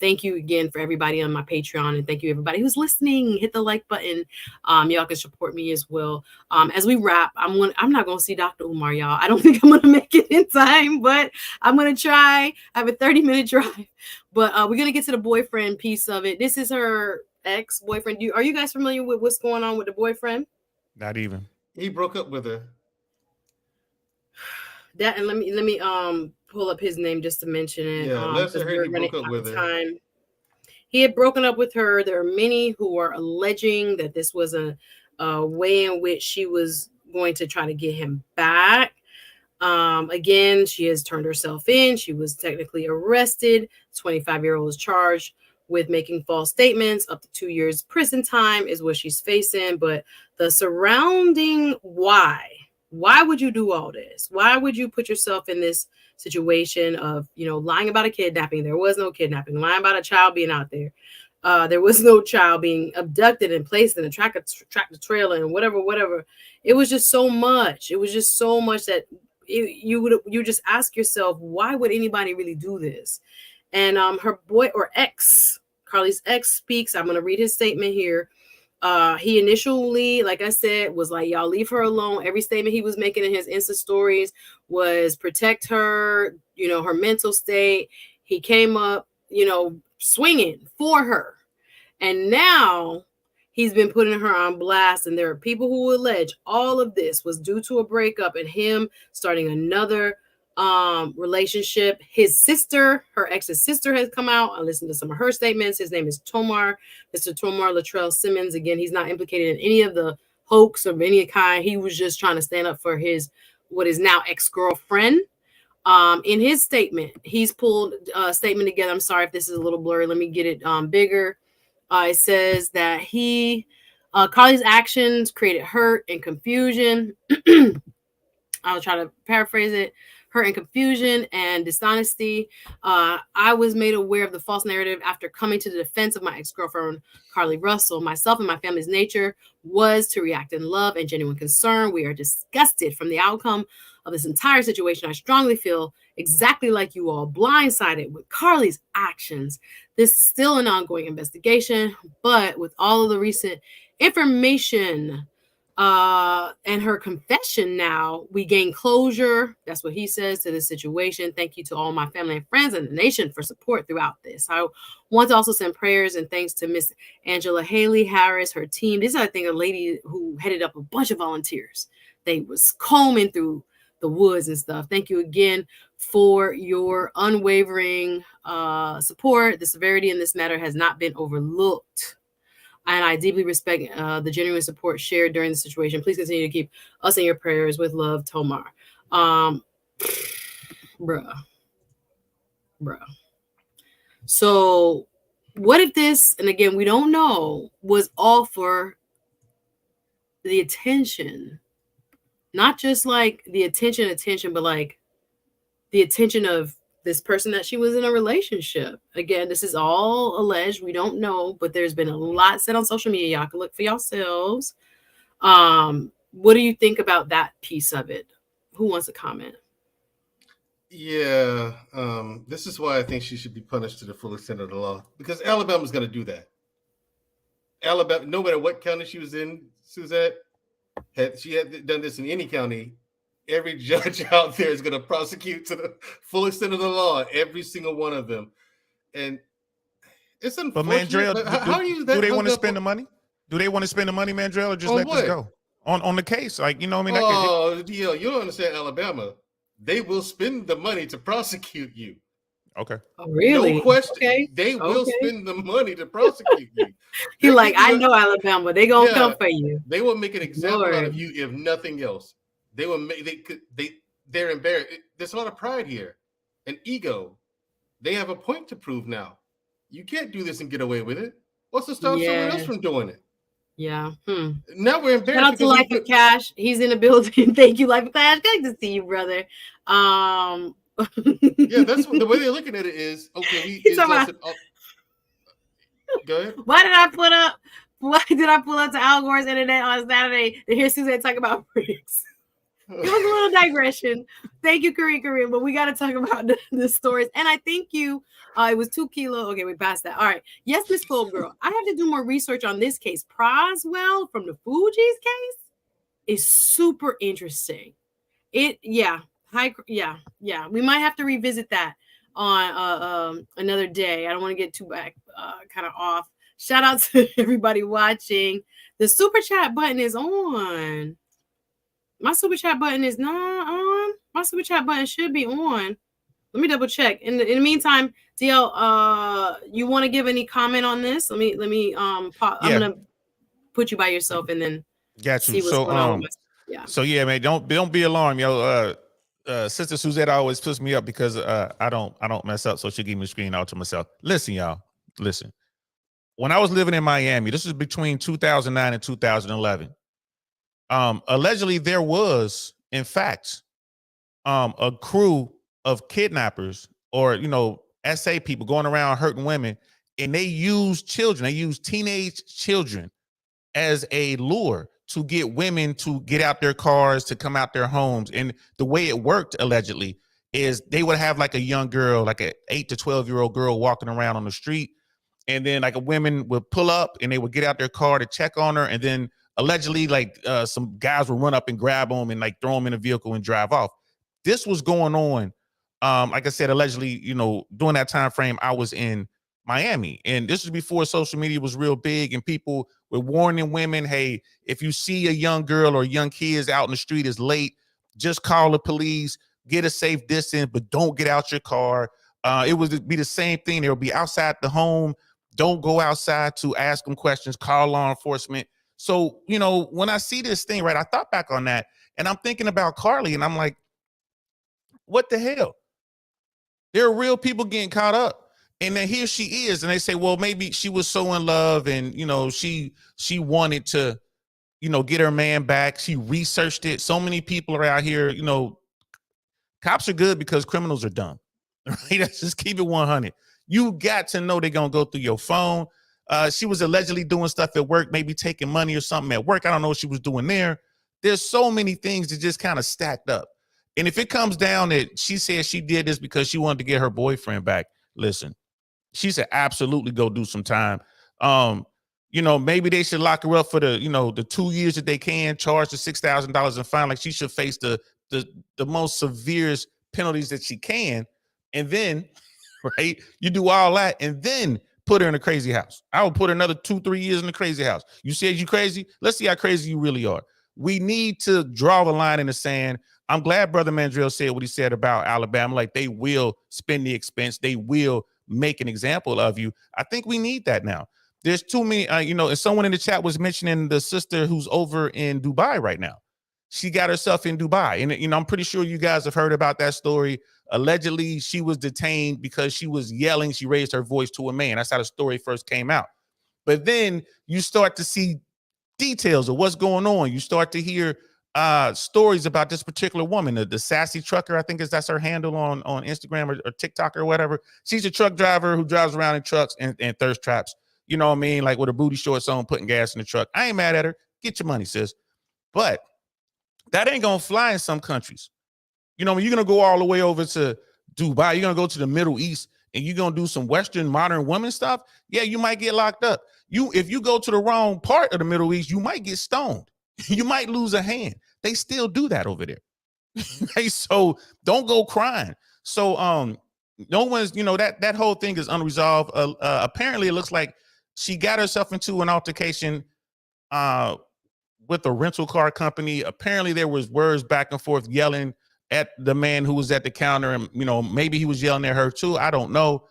Thank you again for everybody on my Patreon, and thank you everybody who's listening. Hit the like button. Y'all can support me as well. As we wrap, I'm not gonna see Dr. Umar, y'all. I don't think I'm gonna make it in time, but I'm gonna try. I have a 30-minute drive, but we're gonna get to the boyfriend piece of it. This is her ex-boyfriend. Are you guys familiar with what's going on with the boyfriend? Not even. He broke up with her. That, and let me pull up his name just to mention it. Yeah, Lester heard he broke up with her. He had broken up with her. There are many who are alleging that this was a way in which she was going to try to get him back. Again, she has turned herself in. She was technically arrested. 25-year-old is charged with making false statements. Up to 2 years prison time is what she's facing. But the surrounding why would you do all this? Why would you put yourself in this situation of, lying about a kidnapping? There was no kidnapping. Lying about a child being out there. There was no child being abducted and placed in a tractor trailer and whatever. It was just so much. It was just so much that you just ask yourself, why would anybody really do this? And her boy or ex, CARLEE's ex, speaks. I'm going to read his statement here. He initially, like I said, was like, y'all leave her alone. Every statement he was making in his Insta stories was protect her, her mental state. He came up, swinging for her. And now he's been putting her on blast. And there are people who allege all of this was due to a breakup and him starting another relationship. His sister, her ex's sister, has come out. I listened to some of her statements. His name is Tomar, Mr. Tomar Latrell Simmons. Again, he's not implicated in any of the hoax of any kind. He was just trying to stand up for his what is now ex-girlfriend. In his statement, he's pulled a statement together. I'm sorry if this is a little blurry. Let me get it bigger. It says that CARLEE's actions created hurt and confusion. I'll try to paraphrase it. Hurt and confusion and dishonesty. I was made aware of the false narrative after coming to the defense of my ex-girlfriend, CARLEE Russell. Myself and my family's nature was to react in love and genuine concern. We are disgusted from the outcome of this entire situation. I strongly feel exactly like you all, blindsided with CARLEE's actions. This is still an ongoing investigation, but with all of the recent information and her confession now, we gain closure. That's what he says to this situation. Thank you to all my family and friends and the nation for support throughout this. I want to also send prayers and thanks to Miss Angela Haley Harris, her team. This is, I think, a lady who headed up a bunch of volunteers. They was combing through the woods and stuff. Thank you again for your unwavering support. The severity in this matter has not been overlooked. And I deeply respect the genuine support shared during the situation. Please continue to keep us in your prayers. With love, Tomar. Bruh. So what if this, and again, we don't know, was all for the attention? Not just like the attention, but like the attention of this person that she was in a relationship. Again, this is all alleged. We don't know, but there's been a lot said on social media. Y'all can look for yourselves. What do you think about that piece of it? Who wants to comment? Yeah, this is why I think she should be punished to the full extent of the law, because Alabama's going to do that. Alabama, no matter what county she was in, Suzette, she had done this in any county, every judge out there is going to prosecute to the full extent of the law, every single one of them. And it's unfortunate. But But how are you do that they hung want to up spend the money? Do they want to spend the money, Mandrell, or just on let this what? go on the case? Like, you know what I mean? Oh, you don't understand Alabama. They will spend the money to prosecute you. Okay. Oh, really? No question. Okay. They will Okay. spend the money to prosecute you. He They're like, giving I you- know Alabama. They gonna Yeah. come for you. They will make an example out Lord. of you if nothing else. They will make they're embarrassed. There's a lot of pride here and ego. They have a point to prove now. You can't do this and get away with it. What's to stop someone else Yeah. from doing it? Yeah. Now we're Shout embarrassed out to because we Life of put Cash. He's in the building. Thank you, Life of Cash. Good to see you, brother. yeah, that's the way they're looking at it is okay. We He's talking about- go ahead. Why did I pull up to Al Gore's internet on Saturday to hear Suzette talk about bricks? It was a little digression. Thank you, Kareem. But we got to talk about the stories. And I thank you. It was 2 kilo. Okay, we passed that. All right. Yes, Miss Cove Girl. I have to do more research on this case. Proswell from the Fugees case is super interesting. Yeah. We might have to revisit that on another day. I don't want to get too back kind of off. Shout out to everybody watching. The super chat button is on. My super chat button is not on. My super chat button should be on. Let me double check. In the meantime, DL, you want to give any comment on this? Let me pop. I'm gonna put you by yourself and then got you. See what's going on with my, So yeah, man, don't be alarmed, yo. Sister Suzette always puts me up because I don't mess up, so she give me the screen out to myself. Listen, y'all. Listen. When I was living in Miami, this was between 2009 and 2011. Allegedly, there was, in fact, a crew of kidnappers or, SA people going around hurting women, and they used children. They used teenage children as a lure to get women to get out their cars, to come out their homes. And the way it worked, allegedly, is they would have like a young girl, like an 8 to 12-year-old girl walking around on the street. And then like a women would pull up and they would get out their car to check on her. And then allegedly, like some guys would run up and grab them and like throw them in a vehicle and drive off. This was going on. Like I said, allegedly, during that time frame, I was in Miami. And this was before social media was real big and people were warning women, hey, if you see a young girl or young kids out in the street is late, just call the police, get a safe distance, but don't get out your car. It would be the same thing. They would be outside the home. Don't go outside to ask them questions, call law enforcement. So, when I see this thing, right, I thought back on that and I'm thinking about CARLEE and I'm like, what the hell? There are real people getting caught up. And then here she is. And they say, well, maybe she was so in love and, she wanted to, get her man back. She researched it. So many people are out here, cops are good because criminals are dumb. Right? Let's just keep it 100. You got to know they're going to go through your phone. She was allegedly doing stuff at work, maybe taking money or something at work. I don't know what she was doing there. There's so many things that just kind of stacked up. And if it comes down that she said she did this because she wanted to get her boyfriend back, listen, she said absolutely go do some time. Maybe they should lock her up for the 2 years that they can, charge the $6,000 and fine. Like she should face the most severest penalties that she can. And then, right, you do all that and then put her in a crazy house. I would put her another 2-3 years in the crazy house. You said you crazy? Let's see how crazy you really are. We need to draw the line in the sand. I'm glad Brother Mandrell said what he said about Alabama. Like they will spend the expense. They will make an example of you. I think we need that now. There's too many, and someone in the chat was mentioning the sister who's over in Dubai right now. She got herself in Dubai. And, I'm pretty sure you guys have heard about that story. Allegedly, she was detained because she was yelling. She raised her voice to a man. That's how the story first came out. But then you start to see details of what's going on. You start to hear stories about this particular woman, the sassy trucker. I think that's her handle on Instagram or TikTok or whatever. She's a truck driver who drives around in trucks and thirst traps. You know what I mean? Like with her booty shorts on, putting gas in the truck. I ain't mad at her. Get your money, sis. But that ain't gonna fly in some countries. When you're gonna go all the way over to Dubai, you're gonna go to the Middle East and you're gonna do some Western modern women stuff. Yeah, you might get locked up. If you go to the wrong part of the Middle East, you might get stoned. You might lose a hand. They still do that over there. So don't go crying. So no one's, that whole thing is unresolved. Apparently it looks like she got herself into an altercation with a rental car company. Apparently there was words back and forth yelling at the man who was at the counter, and maybe he was yelling at her too. I don't know.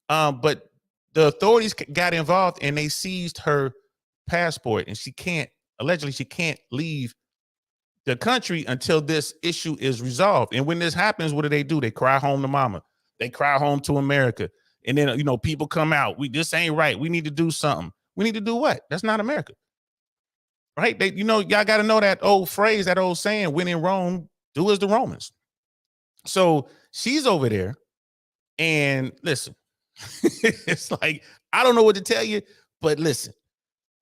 But the authorities got involved and they seized her passport, and allegedly she can't leave the country until this issue is resolved. And when this happens, what do? They cry home to mama. They cry home to America. And then, people come out. This ain't right. We need to do something. We need to do what? That's not America. Right? Y'all got to know that old phrase, that old saying, when in Rome, do as the Romans. So she's over there, and listen, it's like, I don't know what to tell you, but listen,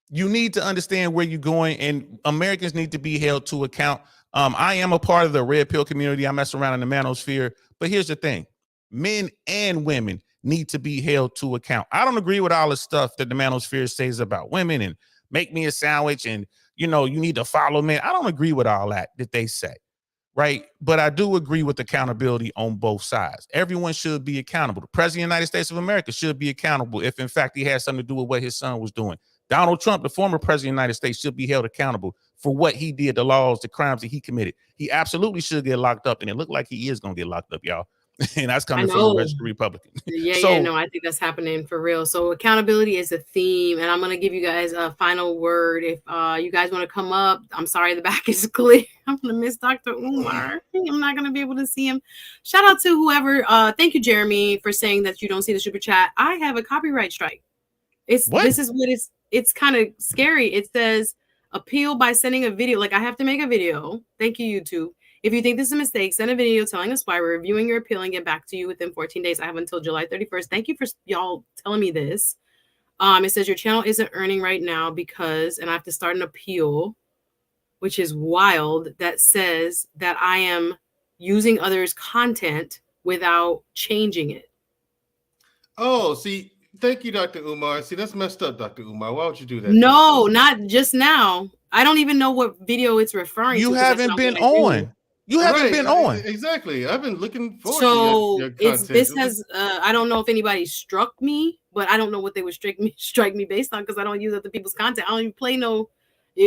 you need to understand where you're going, and Americans need to be held to account. I am a part of the red pill community. I mess around in the manosphere, but here's the thing. Men and women need to be held to account. I don't agree with all the stuff that the manosphere says about women and make me a sandwich and, you need to follow men. I don't agree with all that they say, right? But I do agree with accountability on both sides. Everyone should be accountable. The president of the United States of America should be accountable if, in fact, he had something to do with what his son was doing. Donald Trump, the former president of the United States, should be held accountable for what he did, the laws, the crimes that he committed. He absolutely should get locked up, and it looked like he is going to get locked up, y'all. And that's coming from a registered Republican. I think that's happening for real. So accountability is a theme, and I'm going to give you guys a final word. If you guys want to come up, I'm sorry the back is clear. I'm going to miss Dr. Umar. I'm not going to be able to see him. Shout out to whoever. Thank you, Jeremy, for saying that you don't see the super chat. I have a copyright strike. This is what it's kind of scary. It says appeal by sending a video. Like, I have to make a video. Thank you, YouTube. If you think this is a mistake, send a video telling us why. We're reviewing your appeal and get back to you within 14 days. I have until July 31st. Thank you for y'all telling me this. It says your channel isn't earning right now because, and I have to start an appeal, which is wild, that says that I am using others' content without changing it. Oh, see, thank you, Dr. Umar. See, that's messed up, Dr. Umar. Why would you do that? No, not just now. I don't even know what video it's referring to. You haven't been on. You haven't been on. Exactly. I've been looking forward to your content. This has I don't know if anybody struck me, but I don't know what they would strike me based on, because I don't use other people's content. I don't even play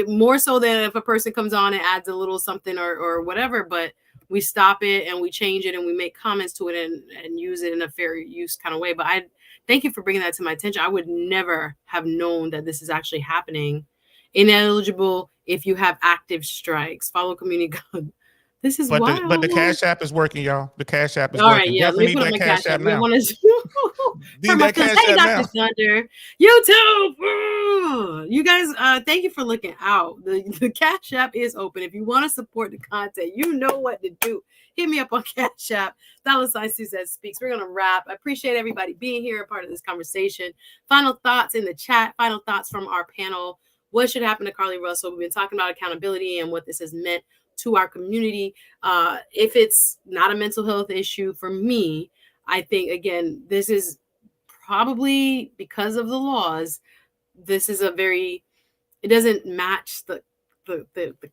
more so than if a person comes on and adds a little something or whatever, but we stop it and we change it and we make comments to it and use it in a fair use kind of way. But I thank you for bringing that to my attention. I would never have known that this is actually happening. Ineligible if you have active strikes. Follow community guide. This is wild. But the Cash App is working, y'all. The Cash App is all working. Right, yeah. Definitely Let me put up my Cash App now. Need that Cash App now. Thunder. YouTube. You guys, thank you for looking out. The Cash App is open. If you want to support the content, you know what to do. Hit me up on Cash App. $ Suzette Speaks. We're going to wrap. I appreciate everybody being here, a part of this conversation. Final thoughts in the chat. Final thoughts from our panel. What should happen to CARLEE Russell? We've been talking about accountability and what this has meant to our community. If it's not a mental health issue for me, I think, again, this is probably because of the laws. This is it doesn't match the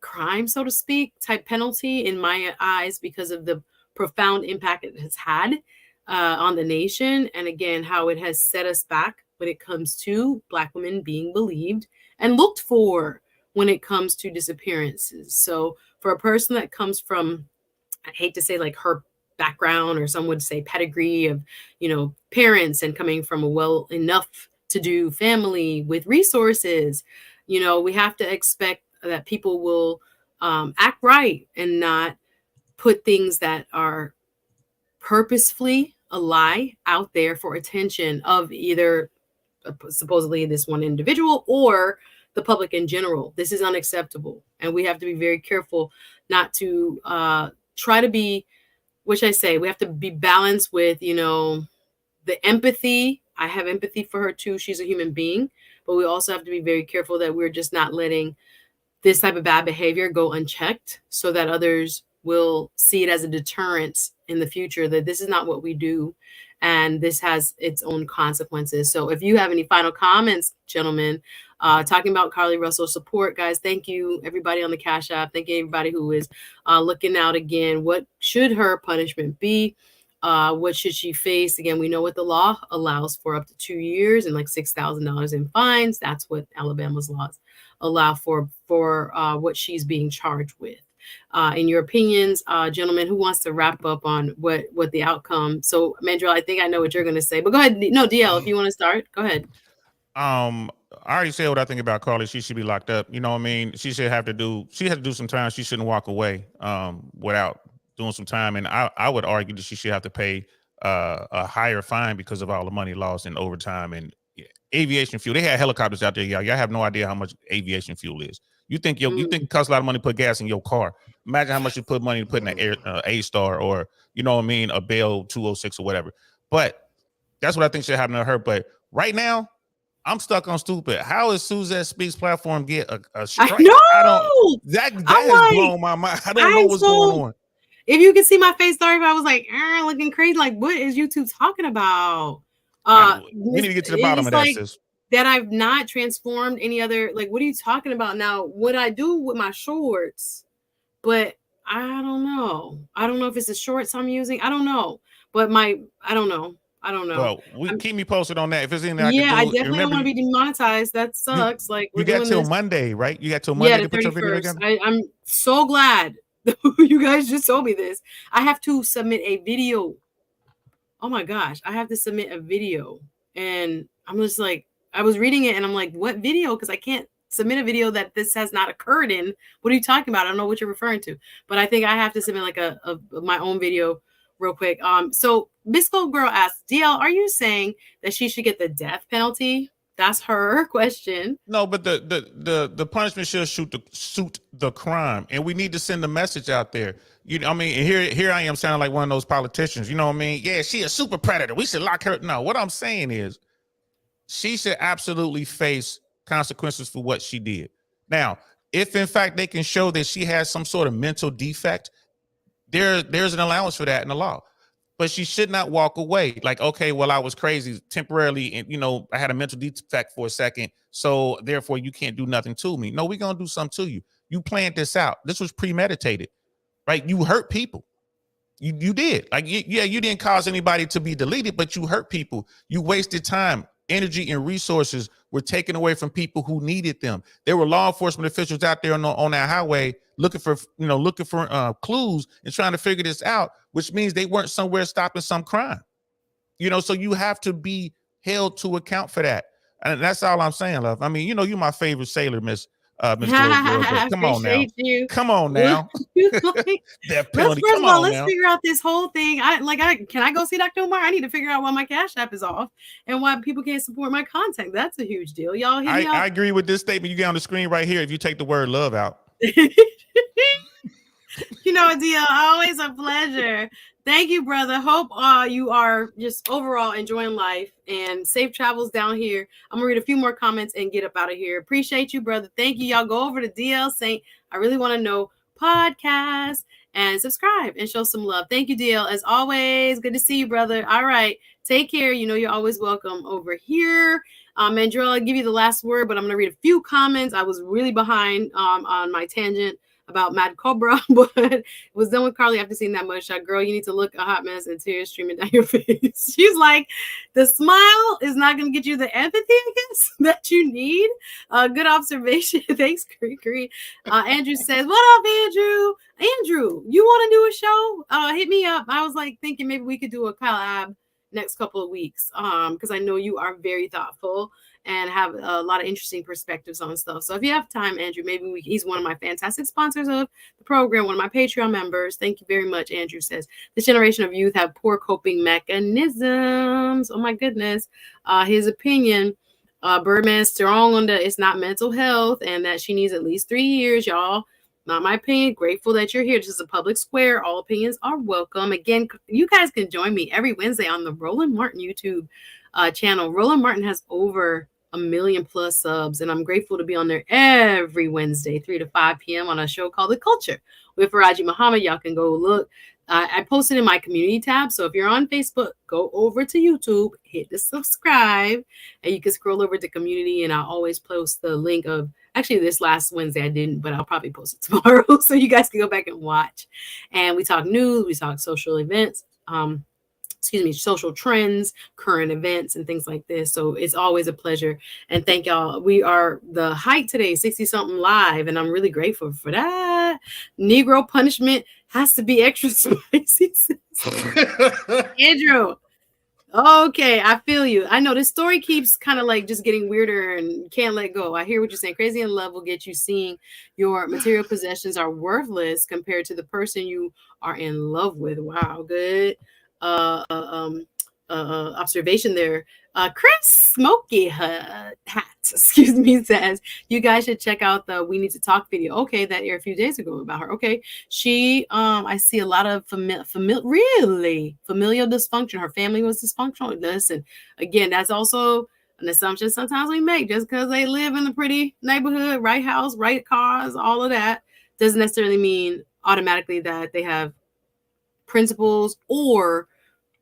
crime, so to speak, type penalty in my eyes, because of the profound impact it has had on the nation. And again, how it has set us back when it comes to Black women being believed and looked for when it comes to disappearances. So for a person that comes from, I hate to say like her background, or some would say pedigree of, parents, and coming from a well enough to do family with resources, we have to expect that people will act right and not put things that are purposefully a lie out there for attention of either supposedly this one individual or the public in general. This is unacceptable. And we have to be very careful not to try to be, which I say, we have to be balanced with, the empathy. I have empathy for her too. She's a human being, but we also have to be very careful that we're just not letting this type of bad behavior go unchecked, so that others will see it as a deterrent in the future, that this is not what we do. And this has its own consequences. So if you have any final comments, gentlemen, talking about CARLEE Russell support, guys. Thank you, everybody on the Cash App. Thank you, everybody who is looking out again. What should her punishment be? What should she face? Again, we know what the law allows for, up to 2 years and like $6,000 in fines. That's what Alabama's laws allow for what she's being charged with. In your opinions, gentlemen, who wants to wrap up on what the outcome? So, Mandrell, I think I know what you're going to say, but go ahead. No, DL, if you want to start, go ahead. I already said what I think about CARLEE. She should be locked up. You know what I mean? She had to do some time. She shouldn't walk away without doing some time. And I would argue that she should have to pay a higher fine because of all the money lost in overtime and aviation fuel. They had helicopters out there, y'all. Y'all have no idea how much aviation fuel is. You think it costs a lot of money to put gas in your car. Imagine how much you put money to put in an A-Star or, you know what I mean, a Bell 206 or whatever. But that's what I think should happen to her. But right now, I'm stuck on stupid. How is Suzette Speaks platform get a strike? That has blown my mind. I don't know what's going on. If you can see my face, sorry if I was like looking crazy. Like, what is YouTube talking about? We need to get to the bottom of that, sis. That I've not transformed any other. Like, what are you talking about now? What I do with my shorts, but I don't know. I don't know if it's the shorts I'm using. I don't know. But I don't know. Well, keep me posted on that. If it's anything I can do. I definitely don't want to be demonetized. That sucks. You got till Monday, right? You got till Monday to put your video together? I'm so glad you guys just told me this. I have to submit a video. Oh my gosh. I have to submit a video. And I'm just like, I was reading it and I'm like, what video? Because I can't submit a video that this has not occurred in. What are you talking about? I don't know what you're referring to. But I think I have to submit like my own video real quick. So Bisco Girl asks, DL, are you saying that she should get the death penalty? That's her question. No, but the punishment should suit the crime, and we need to send a message out there. You know, I mean, here I am sounding like one of those politicians. You know what I mean? Yeah, she a super predator. We should lock her. No, what I'm saying is, she should absolutely face consequences for what she did. Now, if in fact they can show that she has some sort of mental defect, there's an allowance for that in the law. But she should not walk away like, okay, well, I was crazy temporarily, and I had a mental defect for a second, so therefore you can't do nothing to me. No, we're gonna do something to you. You planned this out. This was premeditated, right? You hurt people. You did. Like, you didn't cause anybody to be deleted, but you hurt people. You wasted time, energy, and resources were taken away from people who needed them. There were law enforcement officials out there on that highway looking for clues and trying to figure this out, which means they weren't somewhere stopping some crime. So you have to be held to account for that. And that's all I'm saying, love. I mean, you're my favorite sailor, Miss Come on now. Come on now. That penalty. First of all, let's figure out this whole thing. Can I go see Dr. Umar? I need to figure out why my Cash App is off and why people can't support my content. That's a huge deal. Y'all hit me up. I agree with this statement you get on the screen right here if you take the word love out. Deal, always a pleasure. Thank you, brother. Hope you are just overall enjoying life and safe travels down here. I'm gonna read a few more comments and get up out of here. Appreciate you, brother. Thank you. Y'all go over to DL Saint. I really want to know podcast and subscribe and show some love. Thank you, DL. As always, good to see you, brother. All right. Take care. You're always welcome over here. Mandrell, I'll give you the last word, but I'm gonna read a few comments. I was really behind on my tangent about Mad Cobra, but was done with CARLEE after seeing that mugshot. Girl, you need to look a hot mess and tears streaming down your face. She's like, the smile is not going to get you the empathy, I guess, that you need. Good observation. Thanks, Cree. Andrew says, what up, Andrew? Andrew, you want to do a show? Hit me up. I was like thinking maybe we could do a collab next couple of weeks because I know you are very thoughtful and have a lot of interesting perspectives on stuff. So if you have time, Andrew, maybe he's one of my fantastic sponsors of the program, one of my Patreon members. Thank you very much, Andrew says. This generation of youth have poor coping mechanisms. Oh, my goodness. His opinion, Birdman strong on the it's not mental health and that she needs at least 3 years, y'all. Not my opinion. Grateful that you're here. This is a public square. All opinions are welcome. Again, you guys can join me every Wednesday on the Roland Martin YouTube channel. Roland Martin has over 1 million plus subs, and I'm grateful to be on there every Wednesday, 3 to 5 p.m. on a show called The Culture with Faraji Muhammad. Y'all can go look I posted in my community tab. So if you're on Facebook, go over to YouTube, hit the subscribe, and you can scroll over to community. And I'll always post the link of, actually this last Wednesday I didn't, but I'll probably post it tomorrow so you guys can go back and watch. And we talk news, we talk social events, social trends, current events, and things like this. So it's always a pleasure. And thank y'all. We are the height today, 60 something live. And I'm really grateful for that. Negro punishment has to be extra spicy. Andrew. Okay, I feel you. I know this story keeps kind of like just getting weirder and can't let go. I hear what you're saying. Crazy in love will get you seeing your material possessions are worthless compared to the person you are in love with. Wow, good observation there. Chris Smoky Hat, excuse me, says you guys should check out the We Need to Talk video. Okay, that aired a few days ago about her. Okay, she I see a lot of familial dysfunction. Her family was dysfunctional. Listen, again, that's also an assumption sometimes we make. Just because they live in a pretty neighborhood, right house, right cars, all of that doesn't necessarily mean automatically that they have principles or,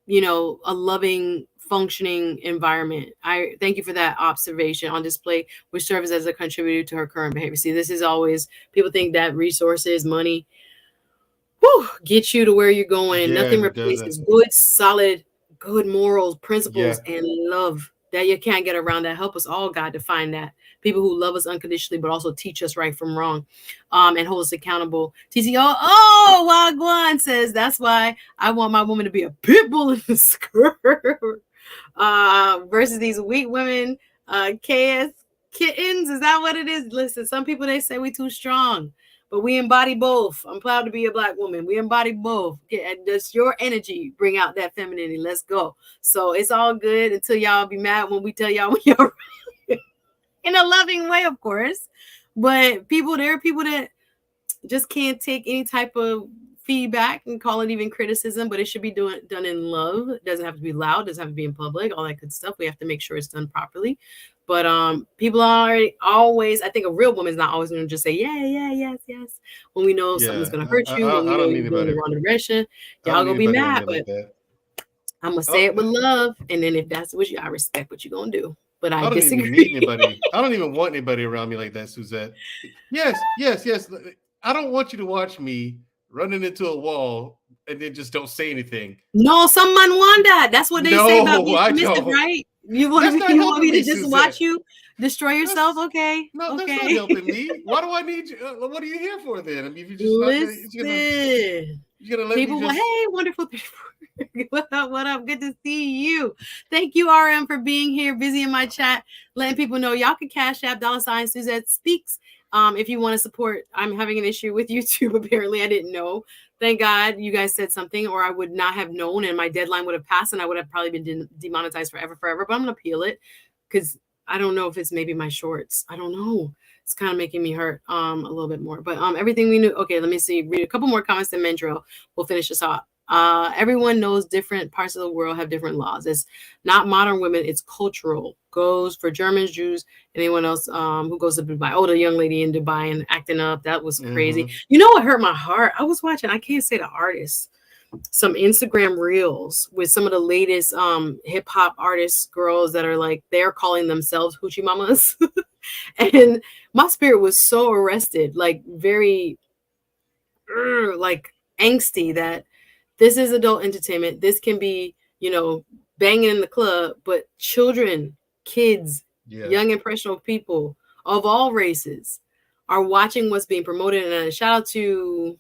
you know, a loving, functioning environment. I thank you for that observation on display, which serves as a contributor to her current behavior. See, this is always, people think that resources, money, get you to where you're going. Yeah, Nothing replaces good, solid, good morals, principles, and love that you can't get around. That help us all, God, to find that. People who love us unconditionally, but also teach us right from wrong, and hold us accountable. TCO, Wagwan says, that's why I want my woman to be a pit bull in the skirt. Versus these weak women, KS kittens. Is that what it is? Listen, some people, they say we too strong, but we embody both. I'm proud to be a Black woman. We embody both. And just your energy, bring out that femininity. Let's go. So it's all good until y'all be mad when we tell y'all we are in a loving way, of course. But there are people that just can't take any type of feedback and call it even criticism, but it should be done in love. It doesn't have to be loud, it doesn't have to be in public, all that good stuff. We have to make sure it's done properly. But people are always, I think a real woman's not always going to just say, yeah, yes. When we know something's going to hurt you, when we know you're going in the wrong direction, y'all going to be mad. But I'm going to say it with love. And then if that's what I respect what you're going to do. But I disagree. Even need anybody. I don't even want anybody around me like that, Suzette. Yes. I don't want you to watch me running into a wall and then just don't say anything. No, someone want that. That's what they say about being submissive, right? You want me to just watch you destroy yourself? Okay. No, that's not helping me. Why do I need you? What are you here for then? I mean, if you just you're gonna let people. Hey, wonderful people. What up? Good to see you. Thank you, RM, for being here. Busy in my chat, letting people know y'all can cash app $ Suzette Speaks. If you want to support. I'm having an issue with YouTube. Apparently, I didn't know. Thank God you guys said something, or I would not have known, and my deadline would have passed, and I would have probably been demonetized forever. But I'm gonna appeal it because I don't know if it's maybe my shorts. I don't know. It's kind of making me hurt a little bit more. But everything we knew. Okay, let me see. Read a couple more comments, then Mendrell. We'll finish this off. Everyone knows different parts of the world have different laws. It's not modern women, it's cultural. Goes for Germans, Jews, anyone else who goes to Dubai. Oh, the young lady in Dubai and acting up, that was crazy. You know what hurt my heart? I was watching, I can't say the artist, some Instagram reels with some of the latest hip-hop artists, girls that are like, they're calling themselves hoochie mamas. And my spirit was so arrested, like very like angsty, that this is adult entertainment. This can be, banging in the club, but children, kids, young impressionable people of all races are watching what's being promoted. And a shout out to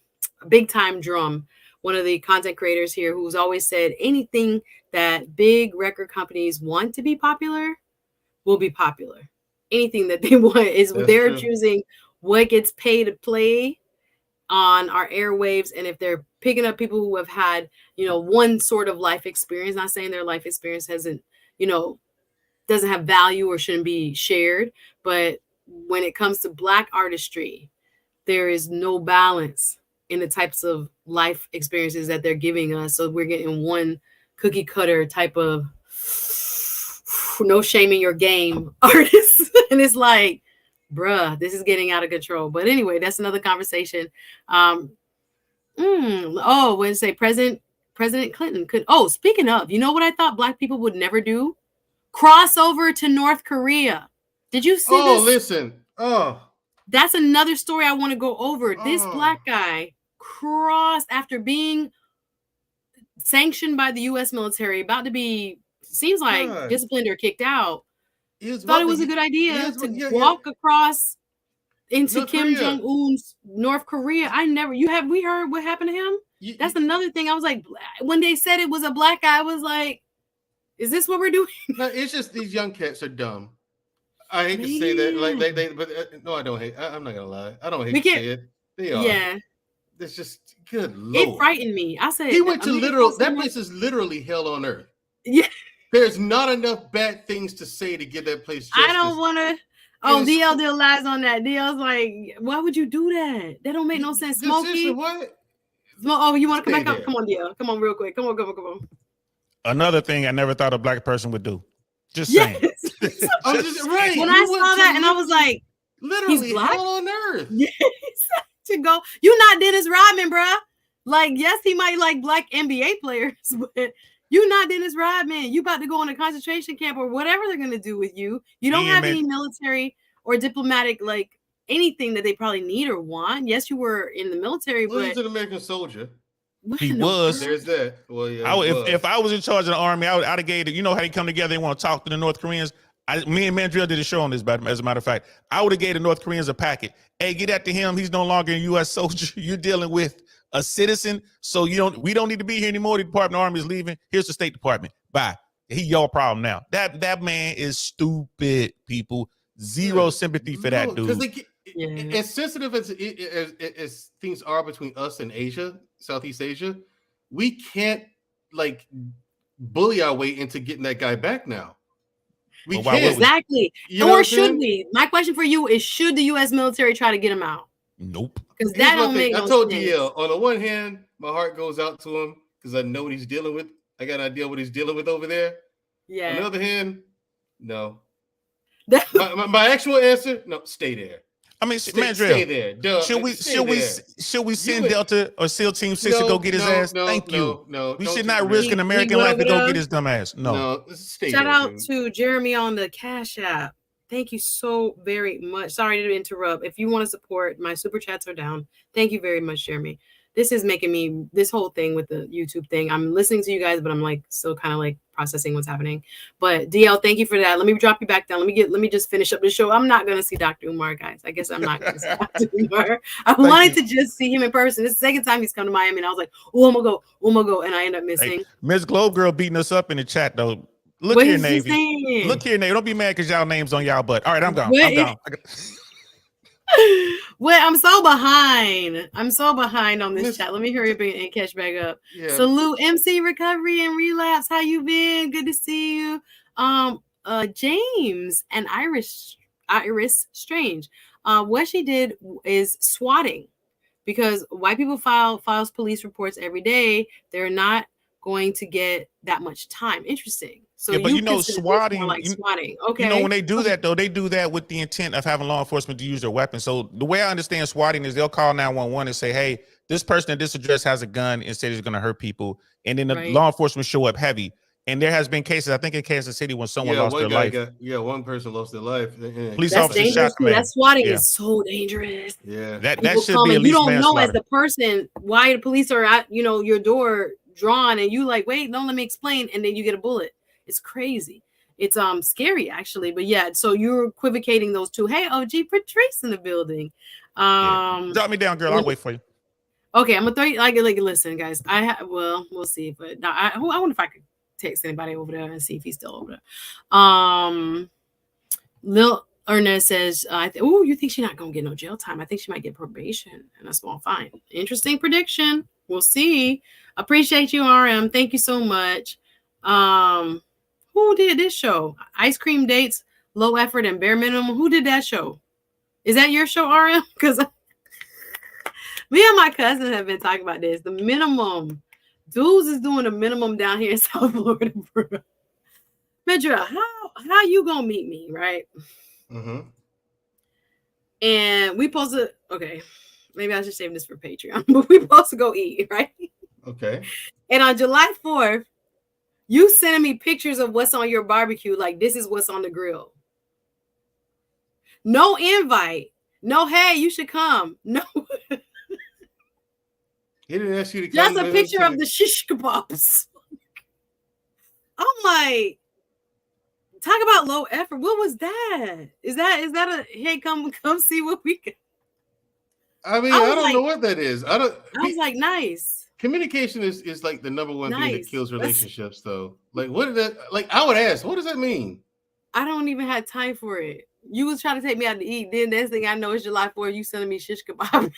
Big Time Drum, one of the content creators here, who's always said anything that big record companies want to be popular will be popular. Anything that they want is they're choosing what gets paid to play on our airwaves. And if they're picking up people who have had, one sort of life experience, not saying their life experience hasn't, doesn't have value or shouldn't be shared. But when it comes to Black artistry, there is no balance in the types of life experiences that they're giving us. So we're getting one cookie cutter type of no shaming your game artists. And it's like, bruh, this is getting out of control. But anyway, that's another conversation. Oh, when say President Clinton could. Oh, speaking of, you know what I thought Black people would never do? Cross over to North Korea. Did you see this? Listen. That's another story I want to go over. This Oh. Black guy crossed after being sanctioned by the U.S. military, about to be, seems like, God. disciplined or kicked out. Thought it was a good idea to walk across into North Kim Korea. Jong-un's North Korea. We heard what happened to him? That's another thing. I was like, when they said it was a Black guy, I was like, is this what we're doing? No, it's just these young cats are dumb. I hate to say that, like they but no, I don't hate. I'm not gonna lie. I don't hate to say it. They are. Yeah. It's just good Lord. It frightened me. I said he went to that place is literally hell on earth. Yeah. There's not enough bad things to say to give that place justice. I don't want to. Oh, DL did lies on that. DL's like, why would you do that? That don't make no sense. Smokey. What? Oh, you want to come back up? Come on, DL. Come on, real quick. Come on. Another thing I never thought a Black person would do. Just saying. I'm just right. When I saw that, and I was like, literally hell on earth. Yes, to go. You not Dennis Rodman, bruh. Like, yes, he might like Black NBA players, but you not Dennis Rodman. You about to go in a concentration camp or whatever they're gonna do with you. You don't have any military or diplomatic, like, anything that they probably need or want. Yes, you were in the military, but he's an American soldier. He was. There's that. Well, yeah. If I was in charge of the army, I'd have gave it. You know how they come together and want to talk to the North Koreans. Me and Mandrill did a show on this, but as a matter of fact, I would have gave the North Koreans a packet. Hey, get that to him. He's no longer a U.S. soldier. You're dealing with a citizen, so we don't need to be here anymore. The Department of Army is leaving. Here's the State Department. Bye. He your problem now. That man is stupid. People, zero sympathy for that dude. As sensitive as things are between us and Asia, Southeast Asia, we can't like bully our way into getting that guy back now. We can't. Exactly. Or should we? My question for you is, should the U.S. military try to get him out? Nope. Because that don't make no sense. I told DL, on the one hand, my heart goes out to him because I know what he's dealing with. I got an idea what he's dealing with over there. Yeah. On the other hand, no. my actual answer, no, stay there. I mean, stay there. Duh. Should we send Delta or SEAL Team 6 to go get his ass? Thank you. No. We should not risk an American life to go get his dumb ass. No. Shout out to Jeremy on the Cash App. Thank you so very much. Sorry to interrupt. If you want to support, my super chats are down. Thank you very much, Jeremy. This is making me, this whole thing with the YouTube thing, I'm listening to you guys, but I'm like still kind of like processing what's happening. But DL, thank you for that. Let me drop you back down. Let me just finish up the show. I'm not going to see Dr. Umar, guys. I guess I'm not going to see Dr. Umar. I wanted to just see him in person. This is the second time he's come to Miami, and I was like, oh, I'm going to go. And I end up missing. Hey, Ms. Globe Girl beating us up in the chat, though. Look here, Navy. Look here, Navy. Don't be mad because y'all names on y'all butt. All right, I'm gone. Well, I'm so behind on this chat. Let me hurry up and catch back up. Yeah. Salute MC Recovery and Relapse. How you been? Good to see you. James and Iris Strange. What she did is swatting, because white people files police reports every day. They're not going to get that much time. Interesting. So yeah, but swatting, swatting. Okay. When they do that, though, they do that with the intent of having law enforcement to use their weapons. So the way I understand swatting is they'll call 911 and say, hey, this person at this address has a gun and said he's going to hurt people. And then the law enforcement show up heavy. And there has been cases, I think in Kansas City, when someone lost their life. One person lost their life. Police officers shot the man. That swatting is so dangerous. Yeah. That should be at least. You don't know as the person why the police are at, your door drawn, and you like, wait, don't let me explain, and then you get a bullet. It's crazy. It's scary actually, but yeah. So you're equivocating those two. Hey, OG Patrice in the building. Drop me down, girl. I'll wait for you. Okay, I'm gonna throw you. Like, listen, guys. We'll see. But I wonder if I could text anybody over there and see if he's still over there. Lil Ernest says, you think she's not gonna get no jail time? I think she might get probation and a small fine. Interesting prediction. We'll see. Appreciate you, RM. Thank you so much. Who did this show? Ice Cream Dates, Low Effort, and Bare Minimum. Who did that show? Is that your show, RM? Because me and my cousin have been talking about this. The minimum. Dudes is doing a minimum down here in South Florida, bro. Medra, how you gonna meet me, right? Mm-hmm. And we posted, okay. Maybe I should save this for Patreon. But we're supposed to go eat, right? Okay. And on July 4th, you sending me pictures of what's on your barbecue. Like, this is what's on the grill. No invite. No, hey, you should come. No. He didn't ask you to come. Just a picture of the shish kebabs. I'm like, talk about low effort. What was that? Is that a hey, come see what we can? I mean, I don't know what that is. I was like, nice. Communication is like the number one thing that kills relationships, though. Like, what did that? Like, I would ask, what does that mean? I don't even have time for it. You was trying to take me out to eat. Then next thing I know is July 4th. You sending me shish kebab.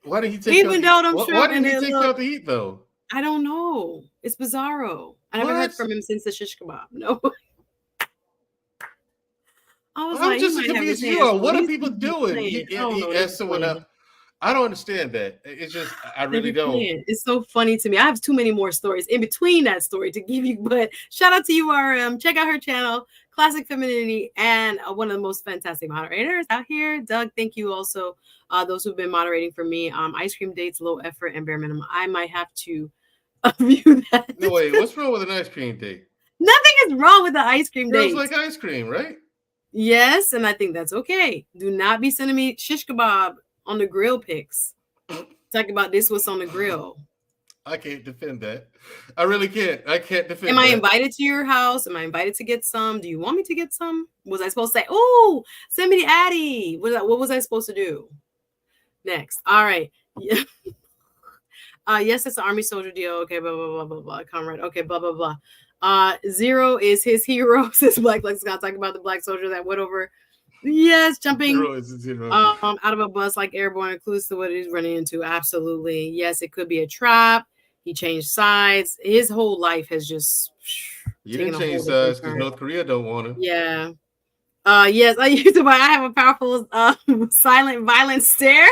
Why did he take? Even though I'm sure. Why didn't he take you out to eat though? I don't know. It's bizarro. I never heard from him since the shish kebab. No. I'm just confused. What are people doing? He asked someone up. I don't understand that. It's just, I really don't. It's so funny to me. I have too many more stories in between that story to give you, but shout out to URM. Check out her channel, Classic Femininity, and one of the most fantastic moderators out here. Doug, thank you also. Those who've been moderating for me. Ice cream dates, low effort, and bare minimum. I might have to view that. No, wait, what's wrong with an ice cream date? Nothing is wrong with the ice cream date. It's like ice cream, right? Yes, and I think that's okay. Do not be sending me shish kebab on the grill pics. Talk about this what's on the grill. I can't defend that. I really can't. I can't defend. Am I invited to your house? Am I invited to get some? Do you want me to get some? Was I supposed to say, oh, send me the Addy? What was I supposed to do? Next. All right. Yeah. Yes, it's an Army soldier deal. Okay, blah, blah, blah, blah, blah. Comrade. Okay, blah, blah, blah. Zero is his hero, says Black Lex. Gonna talk about the black soldier that went over. Yes, jumping out of a bus like airborne includes to what he's running into. Absolutely. Yes, it could be a trap. He changed sides. His whole life has just. You didn't change sides because North Korea don't want him. Yeah. Yes, I used to. I have a powerful silent, violent stare.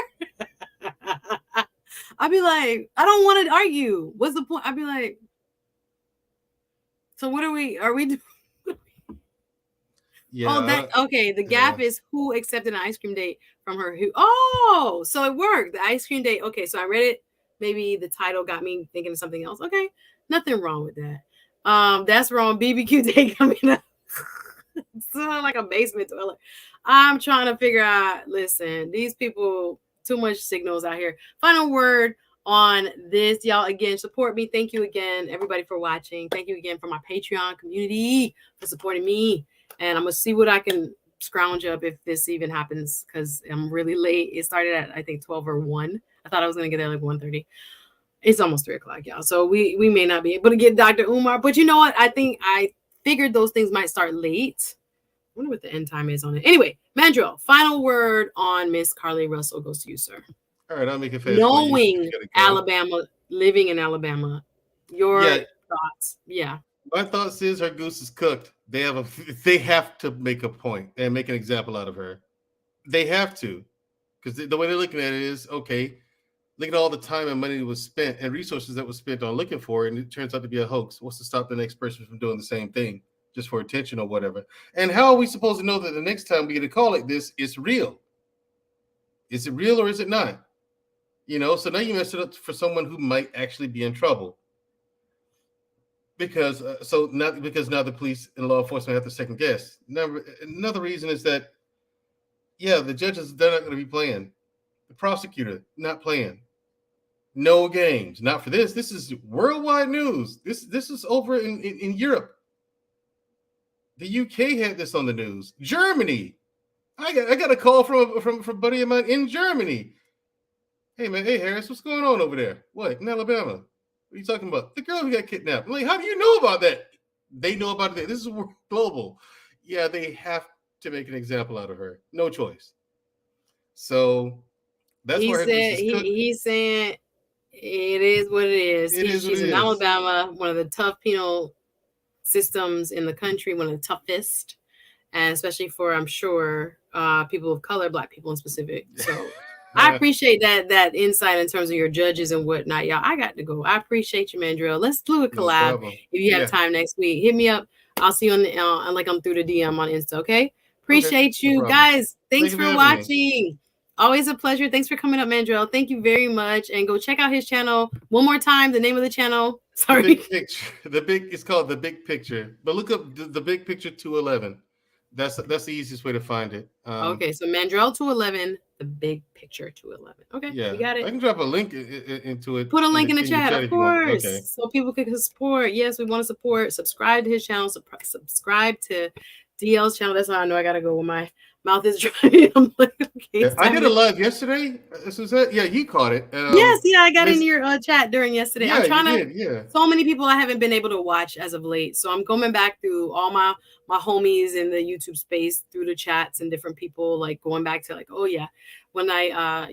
I'd be like, I don't want to argue. What's the point? I'd be like, so what are we doing? Yeah. Oh, okay. The gap is who accepted an ice cream date from her. Who? Oh, so it worked. The ice cream date. Okay, so I read it. Maybe the title got me thinking of something else. Okay, nothing wrong with that. That's wrong. BBQ day coming up. It's like a basement toilet. I'm trying to figure out. Listen, these people, too much signals out here. Final word on this, y'all. Again, support me. Thank you again, everybody, for watching. Thank you again for my Patreon community for supporting me. And I'm going to see what I can scrounge up if this even happens because I'm really late. It started at, I think, 12 or 1. I thought I was going to get there like 1:30. It's almost 3 o'clock, y'all. So we may not be able to get Dr. Umar. But you know what? I think I figured those things might start late. I wonder what the end time is on it. Anyway, Mandrill, final word on Miss CARLEE Russell goes to you, sir. All right, I'll make it fast. Knowing Alabama, living in Alabama, your thoughts. Yeah. My thoughts is her goose is cooked. They have to make a point and make an example out of her. They have to, because the way they're looking at it is, okay, look at all the time and money that was spent and resources that was spent on looking for it, and it turns out to be a hoax. What's to stop the next person from doing the same thing just for attention or whatever? And how are we supposed to know that the next time we get a call like this, it's real? Is it real or is it not? You know, so now you mess it up for someone who might actually be in trouble. Because now the police and law enforcement have to second guess. Another reason is that, yeah, the judges, they're not going to be playing. The prosecutor, not playing. No games. Not for this. This is worldwide news. This is over in Europe. The UK had this on the news. Germany. I got a call from a buddy of mine in Germany. Hey man, hey Harris, what's going on over there? What, in Alabama? What are you talking about? The girl who got kidnapped. I'm like, how do you know about that? They know about it. This is global. Yeah, they have to make an example out of her. No choice. So that's where he's saying it is what it is. She's in Alabama, one of the tough penal systems in the country, one of the toughest, and especially for, I'm sure, people of color, Black people in specific. So I appreciate that insight in terms of your judges and whatnot, y'all. I got to go. I appreciate you, Mandrill. Let's do a collab if you have time next week. Hit me up. I'll see you on like I'm through the DM on Insta. Okay. Appreciate you guys. Thanks for watching. Always a pleasure. Thanks for coming up, Mandrell. Thank you very much. And go check out his channel one more time. The name of the channel. Sorry. The big picture. It's called The Big Picture. But look up the Big Picture 211. That's the easiest way to find it. Okay, so Mandrell 211, The Big Picture 211. Okay, yeah, you got it. I can drop a link into it. Put a link in the chat, of course, Okay. so people can support. Yes, we want to support. Subscribe to his channel. Subscribe to DL's channel. That's how I know I gotta go when my mouth is dry. I'm like, okay. Yeah, I did a live yesterday. Suzette, yeah, you caught it. Yes, yeah, I got in your chat during yesterday. Yeah, I'm trying you to. did, yeah. So many people I haven't been able to watch as of late, so I'm going back through all my homies in the YouTube space through the chats and different people, like going back to like, oh yeah, when I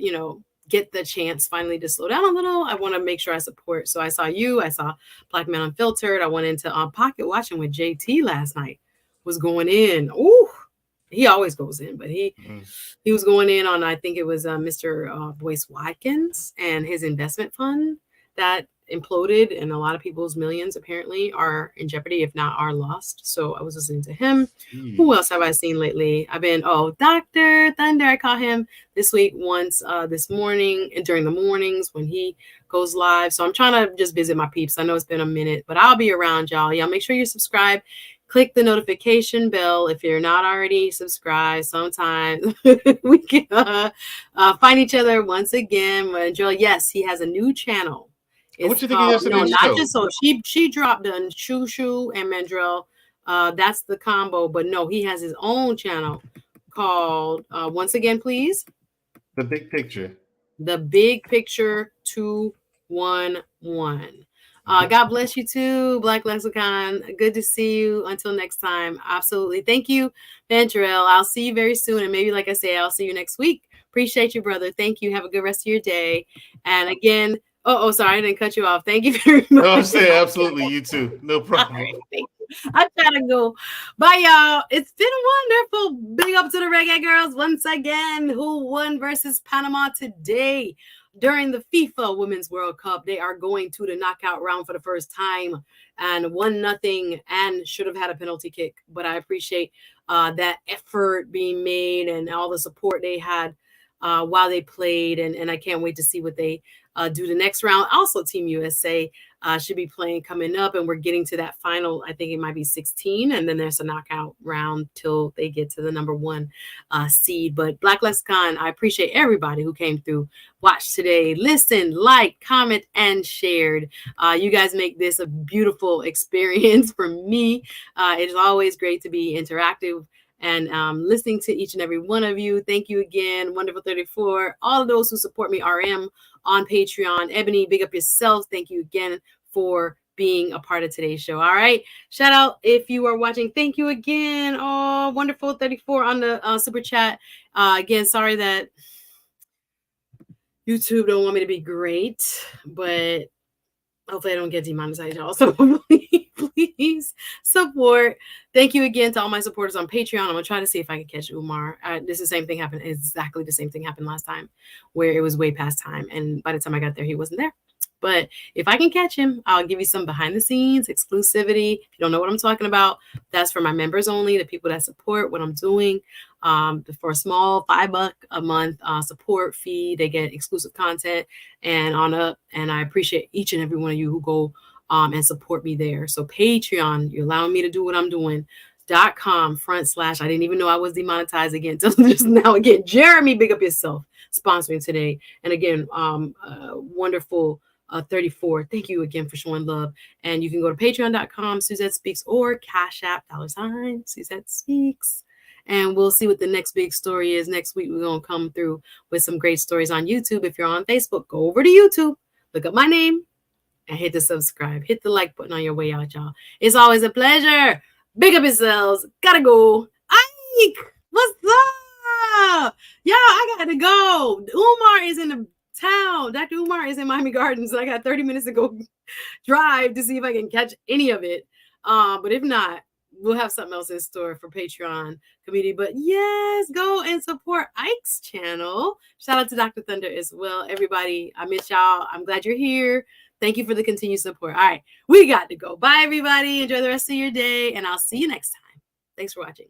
get the chance finally to slow down a little, I want to make sure I support. So I saw you, I saw Black Man Unfiltered. I went into Pocket Watching with JT last night. Was going in. Ooh. He always goes in, but he was going in on, I think it was Mr. Boyce Watkins and his investment fund that imploded, and a lot of people's millions apparently are in jeopardy, if not are lost. So I was listening to him. Who else have I seen lately? I've been Dr. Thunder. I caught him this week once this morning and during the mornings when he goes live. So I'm trying to just visit my peeps. I know it's been a minute, but I'll be around, y'all. Y'all make sure you subscribe. Click the notification bell if you're not already subscribed. Sometimes we can find each other once again. Mandrell, yes, he has a new channel. What you think of yesterday's show? Not just so she dropped on Shoo and Mandrell. That's the combo, but no, he has his own channel called once again, please. The Big Picture. The Big Picture 211. God bless you too, Black Lexicon. Good to see you. Until next time. Absolutely. Thank you, Mandrell. I'll see you very soon. And maybe, like I say, I'll see you next week. Appreciate you, brother. Thank you. Have a good rest of your day. And again, sorry, I didn't cut you off. Thank you very much. No, I'm saying absolutely. You too. No problem. Right, thank you. I gotta go. Bye, y'all. It's been wonderful. Big up to the Reggae Girls once again, who won versus Panama today. During the FIFA Women's World Cup, they are going to the knockout round for the first time and 1-0 and should have had a penalty kick. But I appreciate that effort being made and all the support they had while they played. And I can't wait to see what they do the next round. Also, Team USA should be playing coming up, and we're getting to that final. I think it might be 16, and then there's a knockout round till they get to the number 1 seed. But Black Lexicon, I appreciate everybody who came through, watched today, listened, liked, comment, and shared. You guys make this a beautiful experience for me. It is always great to be interactive and listening to each and every one of you. Thank you again, Wonderful 34. All of those who support me, RM on Patreon. Ebony, big up yourselves. Thank you again for being a part of today's show. All right. Shout out if you are watching. Thank you again. Oh, Wonderful 34 on the super chat. Again, sorry that YouTube don't want me to be great, but hopefully I don't get demonetized, y'all. So please support. Thank you again to all my supporters on Patreon. I'm gonna try to see if I can catch Umar. This is the same thing happened. Exactly the same thing happened last time, where it was way past time, and by the time I got there, he wasn't there. But if I can catch him, I'll give you some behind the scenes exclusivity. If you don't know what I'm talking about, that's for my members only, the people that support what I'm doing. For a small $5 a month support fee, they get exclusive content and on up. And I appreciate each and every one of you who go and support me there. So Patreon, you're allowing me to do what I'm doing. .com/. I didn't even know I was demonetized again until just now. Again, Jeremy, big up yourself, sponsoring today. And again, Wonderful 34. Thank you again for showing love. And you can go to patreon.com, Suzette Speaks, or Cash App, $ Suzette Speaks. And we'll see what the next big story is. Next week, we're going to come through with some great stories on YouTube. If you're on Facebook, go over to YouTube, look up my name, and hit the subscribe. Hit the like button on your way out, y'all. It's always a pleasure. Big up yourselves. Gotta go. Ike, what's up? Y'all, I gotta go. Umar is in the town. Dr. Umar is in Miami Gardens. And I got 30 minutes to go drive to see if I can catch any of it. But if not, we'll have something else in store for Patreon community. But yes, go and support Ike's channel. Shout out to Dr. Thunder as well. everybody. I miss y'all. I'm glad you're here. Thank you for the continued support. All right, we got to go. Bye, everybody. Enjoy the rest of your day, and I'll see you next time. Thanks for watching.